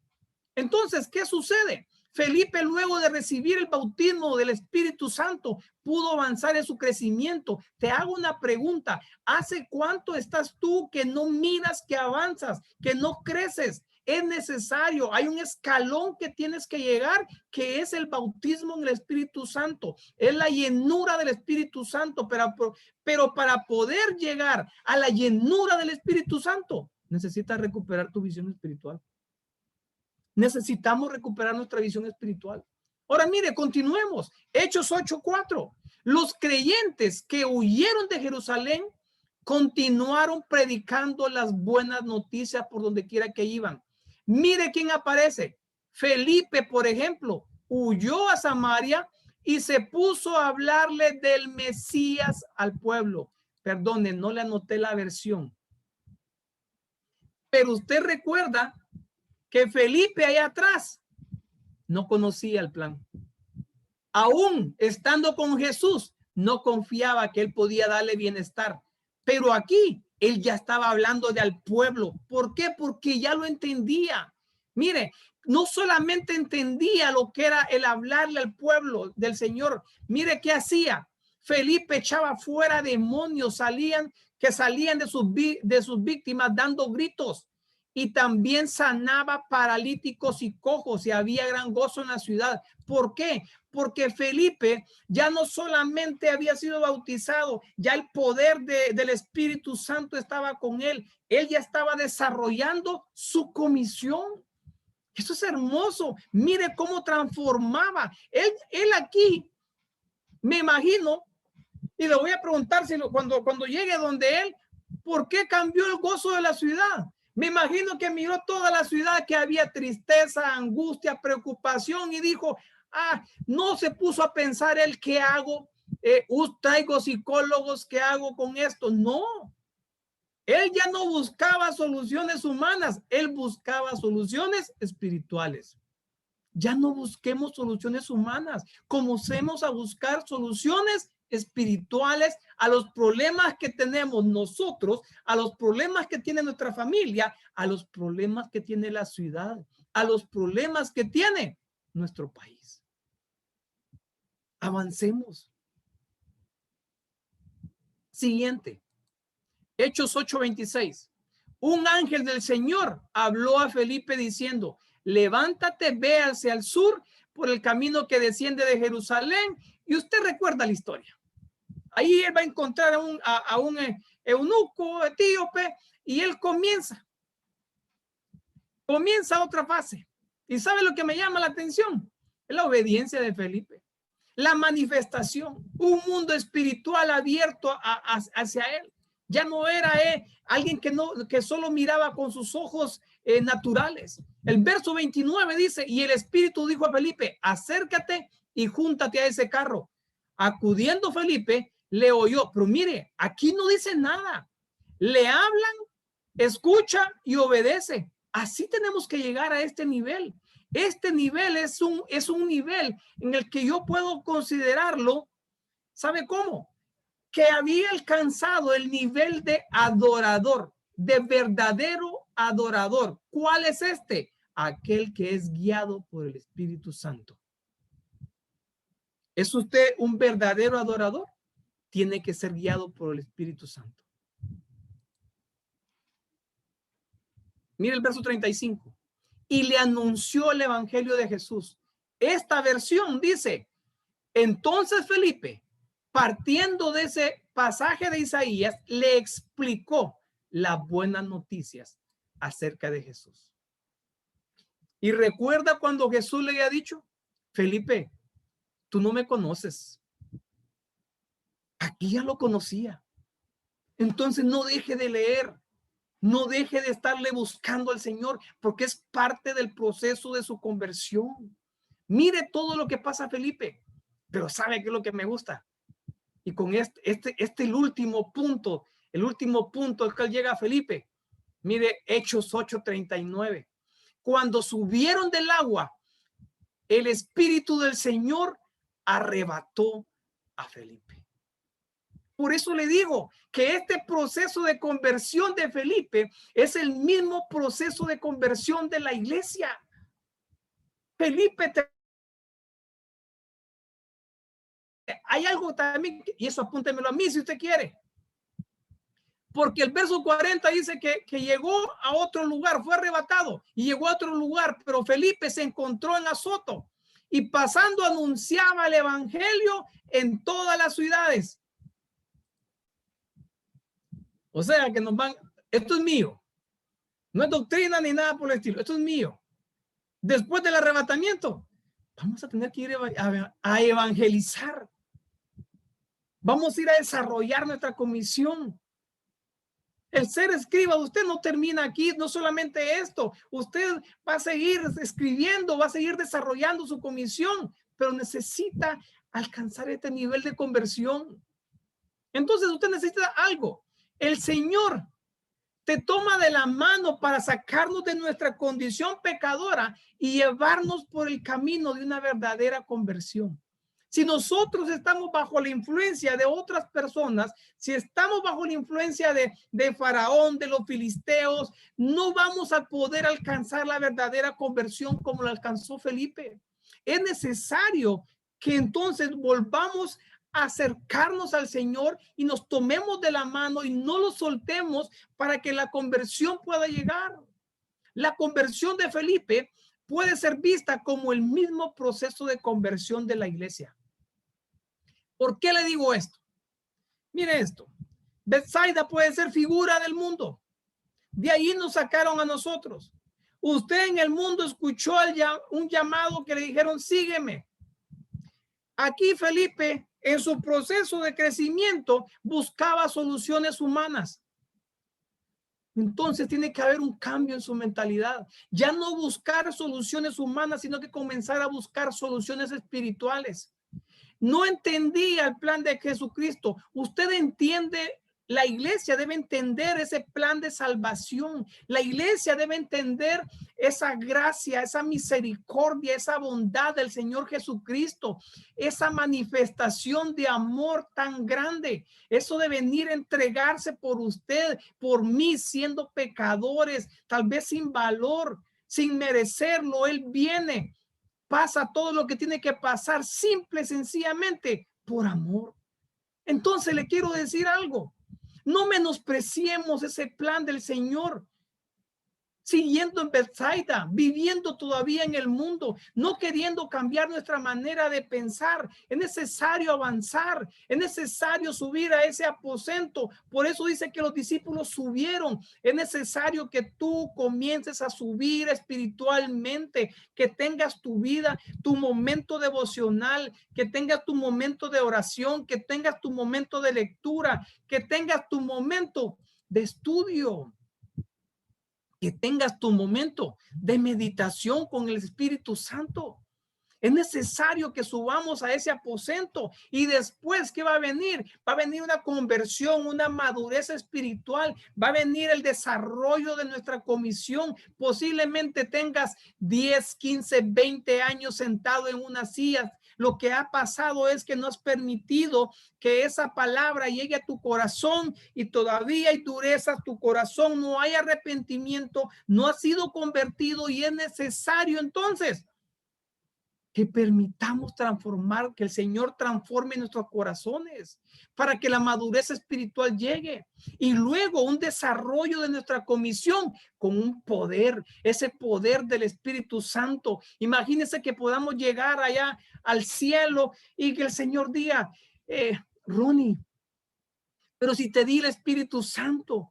Entonces, ¿qué sucede? Felipe, luego de recibir el bautismo del Espíritu Santo, pudo avanzar en su crecimiento. Te hago una pregunta. ¿Hace cuánto estás tú que no miras que avanzas, que no creces? Es necesario, hay un escalón que tienes que llegar, que es el bautismo en el Espíritu Santo. Es la llenura del Espíritu Santo, pero para poder llegar a la llenura del Espíritu Santo, necesitas recuperar tu visión espiritual. Necesitamos recuperar nuestra visión espiritual. Ahora mire, continuemos. Hechos 8:4. Los creyentes que huyeron de Jerusalén continuaron predicando las buenas noticias por donde quiera que iban. Mire quién aparece. Felipe, por ejemplo, huyó a Samaria y se puso a hablarle del Mesías al pueblo. Perdone, no le anoté la versión. Pero usted recuerda que Felipe allá atrás no conocía el plan. Aún estando con Jesús, no confiaba que él podía darle bienestar. Pero aquí él ya estaba hablando de al pueblo. ¿Por qué? Porque ya lo entendía. Mire, no solamente entendía lo que era el hablarle al pueblo del Señor. Mire qué hacía. Felipe echaba fuera demonios, que salían de sus víctimas dando gritos. Y también sanaba paralíticos y cojos, y había gran gozo en la ciudad. ¿Por qué? Porque Felipe ya no solamente había sido bautizado, ya el poder del Espíritu Santo estaba con él. Él ya estaba desarrollando su comisión. Eso es hermoso. Mire cómo transformaba. Él aquí, me imagino, y le voy a preguntar si cuando llegue donde él, ¿por qué cambió el gozo de la ciudad? Me imagino que miró toda la ciudad, que había tristeza, angustia, preocupación, y dijo, no se puso a pensar él, ¿qué hago? Traigo psicólogos, ¿qué hago con esto? No, él ya no buscaba soluciones humanas, él buscaba soluciones espirituales. Ya no busquemos soluciones humanas, comencemos a buscar soluciones espirituales a los problemas que tenemos nosotros, a los problemas que tiene nuestra familia, a los problemas que tiene la ciudad, a los problemas que tiene nuestro país. Avancemos. Siguiente. Hechos 8:26. Un ángel del Señor habló a Felipe diciendo, levántate, ve hacia el sur por el camino que desciende de Jerusalén. Y usted recuerda la historia. Ahí él va a encontrar a un eunuco etíope, y él comienza otra fase. ¿Y sabe lo que me llama la atención? Es la obediencia de Felipe, la manifestación, un mundo espiritual abierto hacia él. Ya no era alguien que solo miraba con sus ojos naturales. El verso 29 dice, y el Espíritu dijo a Felipe, acércate y júntate a ese carro. Acudiendo Felipe, le oyó. Pero mire, aquí no dice nada. Le hablan, escucha y obedece. Así tenemos que llegar a este nivel. Este nivel es un nivel en el que yo puedo considerarlo, ¿sabe cómo? Que había alcanzado el nivel de adorador, de verdadero adorador. ¿Cuál es este? Aquel que es guiado por el Espíritu Santo. ¿Es usted un verdadero adorador? Tiene que ser guiado por el Espíritu Santo. Mire el verso 35. Y le anunció el evangelio de Jesús. Esta versión dice, entonces Felipe, partiendo de ese pasaje de Isaías, le explicó las buenas noticias acerca de Jesús. Y recuerda cuando Jesús le había dicho, Felipe, tú no me conoces. Aquí ya lo conocía. Entonces no deje de leer, no deje de estarle buscando al Señor, porque es parte del proceso de su conversión. Mire todo lo que pasa a Felipe, pero ¿sabe qué es lo que me gusta? Y con el último punto al que llega Felipe. Mire, Hechos 8:39. Cuando subieron del agua, el Espíritu del Señor arrebató a Felipe. Por eso le digo que este proceso de conversión de Felipe es el mismo proceso de conversión de la iglesia. Felipe, hay algo también, y eso apúntemelo a mí si usted quiere. Porque el verso 40 dice que llegó a otro lugar, fue arrebatado y llegó a otro lugar, pero Felipe se encontró en Azoto y pasando anunciaba el evangelio en todas las ciudades. O sea que nos van, esto es mío, no es doctrina ni nada por el estilo, esto es mío. Después del arrebatamiento, vamos a tener que ir a evangelizar. Vamos a ir a desarrollar nuestra comisión. El ser escriba, usted no termina aquí, no solamente esto, usted va a seguir escribiendo, va a seguir desarrollando su comisión, pero necesita alcanzar este nivel de conversión. Entonces usted necesita algo. El Señor te toma de la mano para sacarnos de nuestra condición pecadora y llevarnos por el camino de una verdadera conversión. Si nosotros estamos bajo la influencia de otras personas, si estamos bajo la influencia de Faraón, de los filisteos, no vamos a poder alcanzar la verdadera conversión como la alcanzó Felipe. Es necesario que entonces volvamos a acercarnos al Señor y nos tomemos de la mano y no lo soltemos para que la conversión pueda llegar. La conversión de Felipe puede ser vista como el mismo proceso de conversión de la iglesia. ¿Por qué le digo esto? Mire esto. Bethsaida puede ser figura del mundo. De ahí nos sacaron a nosotros. Usted en el mundo escuchó un llamado que le dijeron, sígueme. Aquí Felipe, en su proceso de crecimiento, buscaba soluciones humanas. Entonces tiene que haber un cambio en su mentalidad. Ya no buscar soluciones humanas, sino que comenzar a buscar soluciones espirituales. No entendía el plan de Jesucristo. Usted entiende, la iglesia debe entender ese plan de salvación. La iglesia debe entender esa gracia, esa misericordia, esa bondad del Señor Jesucristo, esa manifestación de amor tan grande. Eso de venir a entregarse por usted, por mí, siendo pecadores, tal vez sin valor, sin merecerlo. Él viene, pasa todo lo que tiene que pasar, simple, sencillamente, por amor. Entonces le quiero decir algo. No menospreciemos ese plan del Señor. Siguiendo en Bethsaida, viviendo todavía en el mundo, no queriendo cambiar nuestra manera de pensar. Es necesario avanzar, es necesario subir a ese aposento. Por eso dice que los discípulos subieron. Es necesario que tú comiences a subir espiritualmente, que tengas tu vida, tu momento devocional, que tengas tu momento de oración, que tengas tu momento de lectura, que tengas tu momento de estudio, que tengas tu momento de meditación con el Espíritu Santo. Es necesario que subamos a ese aposento y después, ¿qué va a venir? Va a venir una conversión, una madurez espiritual, va a venir el desarrollo de nuestra comisión. Posiblemente tengas 10, 15, 20 años sentado en una silla. Lo que ha pasado es que no has permitido que esa palabra llegue a tu corazón y todavía hay dureza, tu corazón no hay arrepentimiento, no ha sido convertido y es necesario entonces que permitamos transformar, que el Señor transforme nuestros corazones para que la madurez espiritual llegue y luego un desarrollo de nuestra comisión con un poder, ese poder del Espíritu Santo. Imagínense que podamos llegar allá al cielo y que el Señor diga, Ronnie, pero si te di el Espíritu Santo,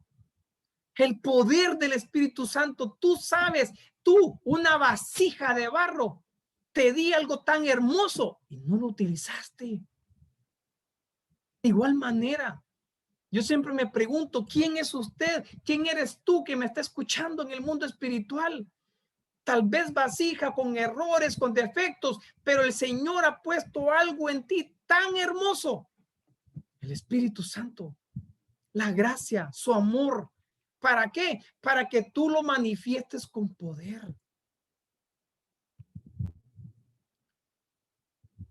el poder del Espíritu Santo, tú sabes, tú, una vasija de barro, te di algo tan hermoso y no lo utilizaste. De igual manera, Yo siempre me pregunto, ¿quién es usted? ¿Quién eres tú que me está escuchando en el mundo espiritual? Tal vez vasija con errores, con defectos, pero el Señor ha puesto algo en ti tan hermoso. El Espíritu Santo, la gracia, su amor. ¿Para qué? Para que tú lo manifiestes con poder.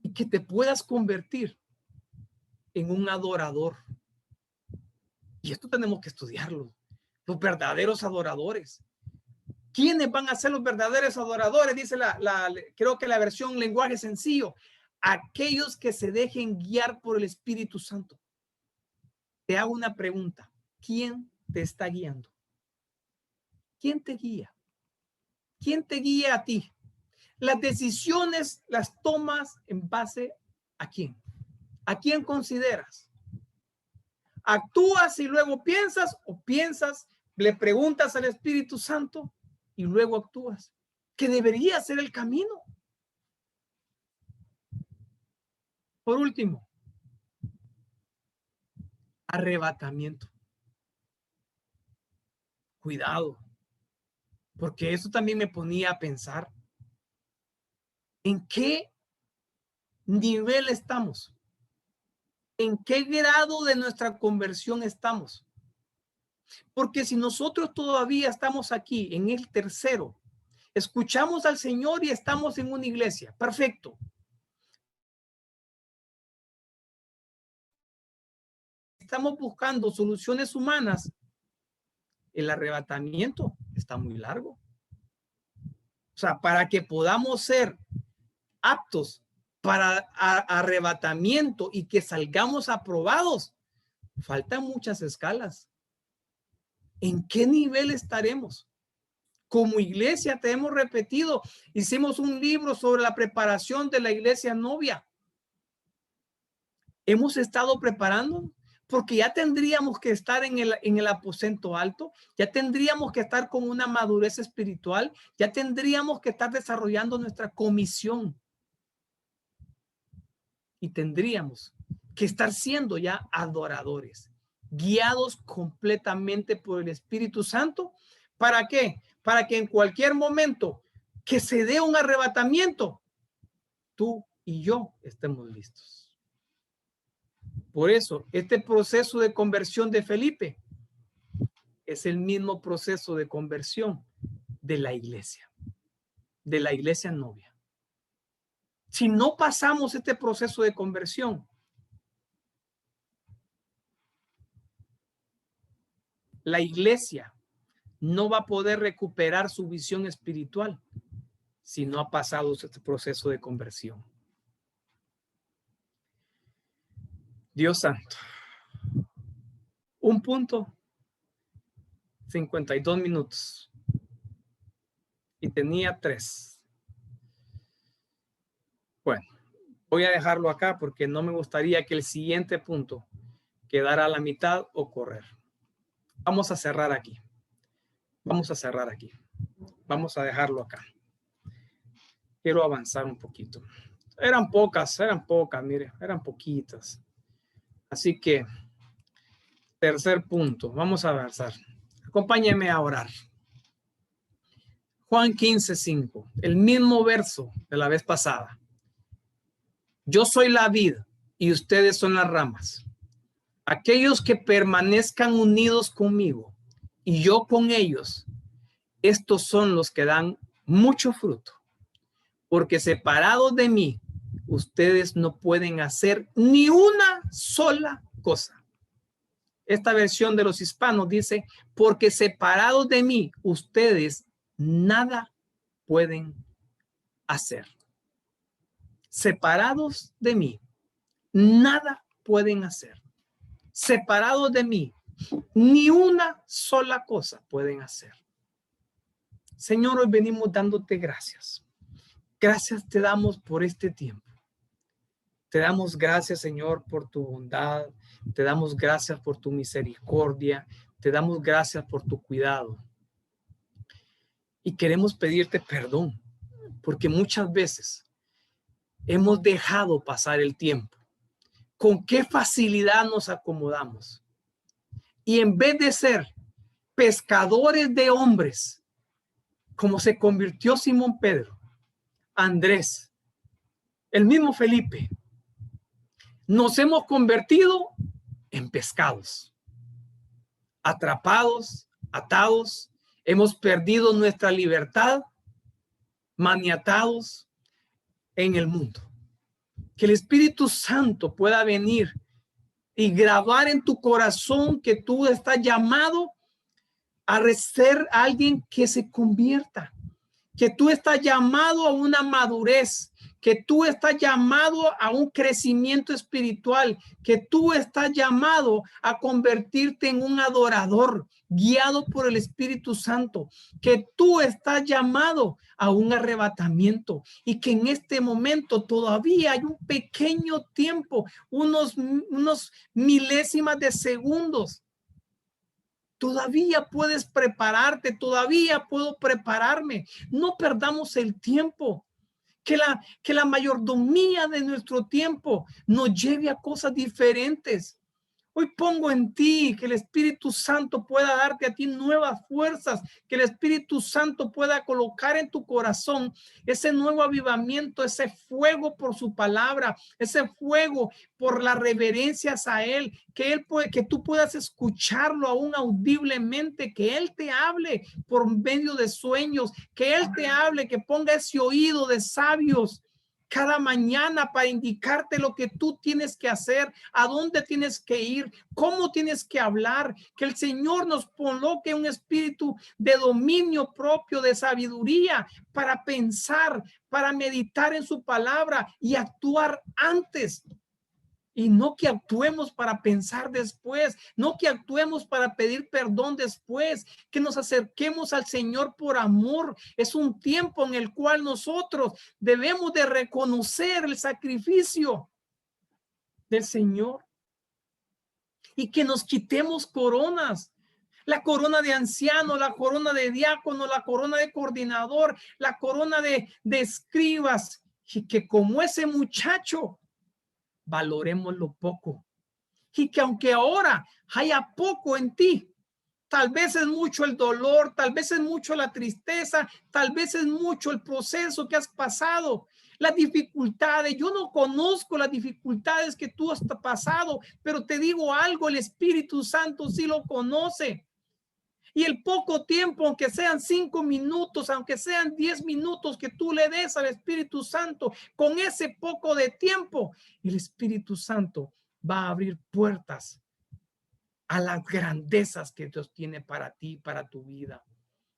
Y que te puedas convertir en un adorador. Y esto tenemos que estudiarlo. Los verdaderos adoradores. ¿Quiénes van a ser los verdaderos adoradores? Dice creo que la versión lenguaje sencillo. Aquellos que se dejen guiar por el Espíritu Santo. Te hago una pregunta. ¿Quién te está guiando? ¿Quién te guía? ¿Quién te guía a ti? Las decisiones las tomas en base ¿a quién? ¿A quién consideras? ¿Actúas y luego piensas o piensas, le preguntas al Espíritu Santo y luego actúas? Que debería ser el camino. Por último, arrebatamiento. Cuidado, porque eso también me ponía a pensar. ¿En qué nivel estamos? ¿En qué grado de nuestra conversión estamos? Porque si nosotros todavía estamos aquí en el tercero, escuchamos al Señor y estamos en una iglesia, perfecto. Estamos buscando soluciones humanas. El arrebatamiento está muy largo. O sea, para que podamos ser aptos para arrebatamiento y que salgamos aprobados, faltan muchas escalas. ¿En qué nivel estaremos? Como iglesia te hemos repetido, hicimos un libro sobre la preparación de la iglesia novia. Hemos estado preparando porque ya tendríamos que estar en el aposento alto, ya tendríamos que estar con una madurez espiritual, ya tendríamos que estar desarrollando nuestra comisión y tendríamos que estar siendo ya adoradores, guiados completamente por el Espíritu Santo. ¿Para qué? Para que en cualquier momento que se dé un arrebatamiento, tú y yo estemos listos. Por eso, este proceso de conversión de Felipe es el mismo proceso de conversión de la iglesia novia. Si no pasamos este proceso de conversión, la iglesia no va a poder recuperar su visión espiritual si no ha pasado este proceso de conversión. Dios santo. Un punto, 52 minutos. Y tenía 3. Bueno, voy a dejarlo acá porque no me gustaría que el siguiente punto quedara a la mitad o correr. Vamos a cerrar aquí. Vamos a cerrar aquí. Vamos a dejarlo acá. Quiero avanzar un poquito. Eran pocas, mire, eran poquitas. Así que, tercer punto, vamos a avanzar. Acompáñenme a orar. Juan 15:5, el mismo verso de la vez pasada. Yo soy la vid y ustedes son las ramas. Aquellos que permanezcan unidos conmigo y yo con ellos, estos son los que dan mucho fruto. Porque separados de mí, ustedes no pueden hacer ni una sola cosa. Esta versión de los hispanos dice, porque separados de mí, ustedes nada pueden hacer. Separados de mí, nada pueden hacer. Separados de mí, ni una sola cosa pueden hacer. Señor, hoy venimos dándote gracias. Gracias te damos por este tiempo. Te damos gracias, Señor, por tu bondad. Te damos gracias por tu misericordia. Te damos gracias por tu cuidado. Y queremos pedirte perdón, porque muchas veces hemos dejado pasar el tiempo. ¿Con qué facilidad nos acomodamos? Y en vez de ser pescadores de hombres, como se convirtió Simón Pedro, Andrés, el mismo Felipe, nos hemos convertido en pescados, atrapados, atados, hemos perdido nuestra libertad, maniatados en el mundo. Que el Espíritu Santo pueda venir y grabar en tu corazón que tú estás llamado a ser alguien que se convierta, que tú estás llamado a una madurez, que tú estás llamado a un crecimiento espiritual, que tú estás llamado a convertirte en un adorador guiado por el Espíritu Santo, que tú estás llamado a un arrebatamiento y que en este momento todavía hay un pequeño tiempo, unos milésimas de segundos. Todavía puedes prepararte, todavía puedo prepararme. No perdamos el tiempo. Que la mayordomía de nuestro tiempo nos lleve a cosas diferentes. Hoy pongo en ti que el Espíritu Santo pueda darte a ti nuevas fuerzas, que el Espíritu Santo pueda colocar en tu corazón ese nuevo avivamiento, ese fuego por su palabra, ese fuego por las reverencias a Él, que tú puedas escucharlo aún audiblemente, que Él te hable por medio de sueños, que Él te hable, que ponga ese oído de sabios cada mañana para indicarte lo que tú tienes que hacer, a dónde tienes que ir, cómo tienes que hablar, que el Señor nos coloque un espíritu de dominio propio, de sabiduría para pensar, para meditar en su palabra y actuar antes. Y no que actuemos para pensar después, no que actuemos para pedir perdón después, que nos acerquemos al Señor por amor. Es un tiempo en el cual nosotros debemos de reconocer el sacrificio del Señor y que nos quitemos coronas. La corona de anciano, la corona de diácono, la corona de coordinador, la corona de escribas, y que como ese muchacho valoremos lo poco y que aunque ahora haya poco en ti, tal vez es mucho el dolor, tal vez es mucho la tristeza, tal vez es mucho el proceso que has pasado, las dificultades. Yo no conozco las dificultades que tú has pasado, pero te digo algo, el Espíritu Santo sí lo conoce. Y el poco tiempo, aunque sean 5 minutos, aunque sean 10 minutos que tú le des al Espíritu Santo, con ese poco de tiempo, el Espíritu Santo va a abrir puertas a las grandezas que Dios tiene para ti, para tu vida.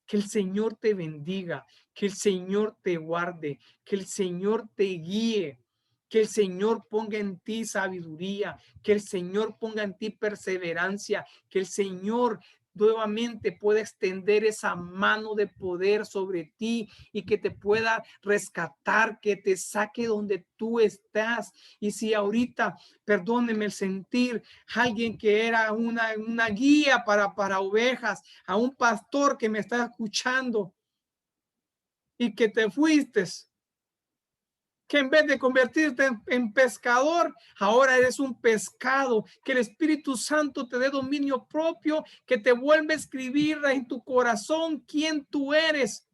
Que el Señor te bendiga, que el Señor te guarde, que el Señor te guíe, que el Señor ponga en ti sabiduría, que el Señor ponga en ti perseverancia, que el Señor nuevamente pueda extender esa mano de poder sobre ti y que te pueda rescatar, que te saque donde tú estás. Y si ahorita, perdóneme el sentir, alguien que era una guía para ovejas, a un pastor que me está escuchando y que te fuiste, que en vez de convertirte en pescador, ahora eres un pescado, que el Espíritu Santo te dé dominio propio, que te vuelva a escribir en tu corazón quién tú eres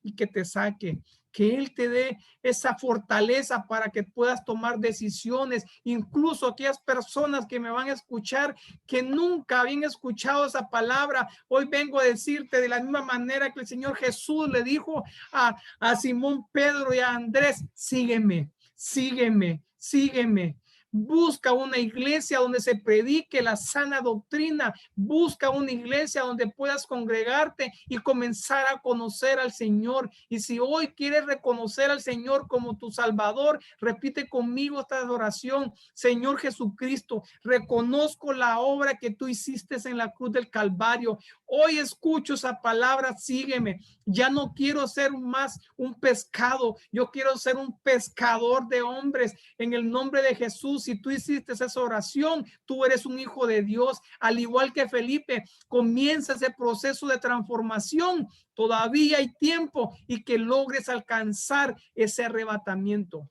y que te saque, que Él te dé esa fortaleza para que puedas tomar decisiones, incluso aquellas personas que me van a escuchar que nunca habían escuchado esa palabra. Hoy vengo a decirte de la misma manera que el Señor Jesús le dijo a Simón Pedro y a Andrés: sígueme, sígueme, sígueme. Busca una iglesia donde se predique la sana doctrina. Busca una iglesia donde puedas congregarte y comenzar a conocer al Señor. Y si hoy quieres reconocer al Señor como tu Salvador, repite conmigo esta oración: Señor Jesucristo, reconozco la obra que tú hiciste en la cruz del Calvario. Hoy escucho esa palabra: sígueme. Ya no quiero ser más un pescado, yo quiero ser un pescador de hombres. En el nombre de Jesús, si tú hiciste esa oración, tú eres un hijo de Dios. Al igual que Felipe, comienza ese proceso de transformación. Todavía hay tiempo y que logres alcanzar ese arrebatamiento.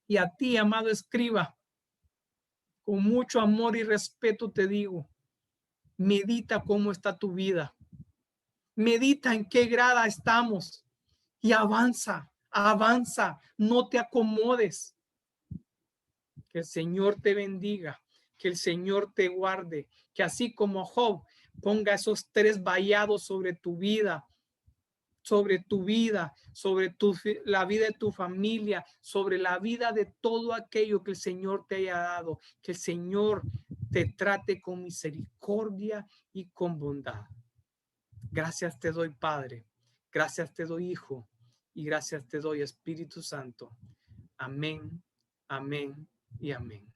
Y a ti, amado escriba, con mucho amor y respeto te digo: Medita cómo está tu vida. Medita en qué grada estamos y avanza, avanza, no te acomodes. Que el Señor te bendiga, que el Señor te guarde, que así como Job ponga esos 3 vallados sobre tu vida, sobre tu vida, sobre la vida de tu familia, sobre la vida de todo aquello que el Señor te haya dado, que el Señor te trate con misericordia y con bondad. Gracias te doy, Padre, gracias te doy, Hijo, y gracias te doy, Espíritu Santo. Amén, amén y amén.